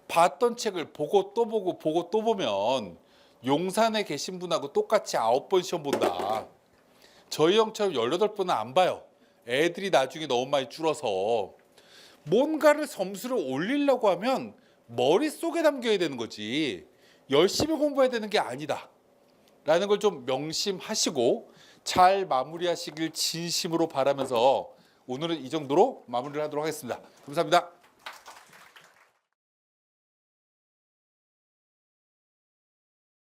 A: 봤던 책을 보고 또 보고 보고 또 보면 용산에 계신 분하고 똑같이 9번 시험 본다. 저희 형처럼 18번은 안 봐요. 애들이 나중에 너무 많이 줄어서. 뭔가를 점수를 올리려고 하면 머릿속에 담겨야 되는 거지 열심히 공부해야 되는 게 아니다 라는 걸 좀 명심하시고 잘 마무리하시길 진심으로 바라면서 오늘은 이 정도로 마무리를 하도록 하겠습니다. 감사합니다.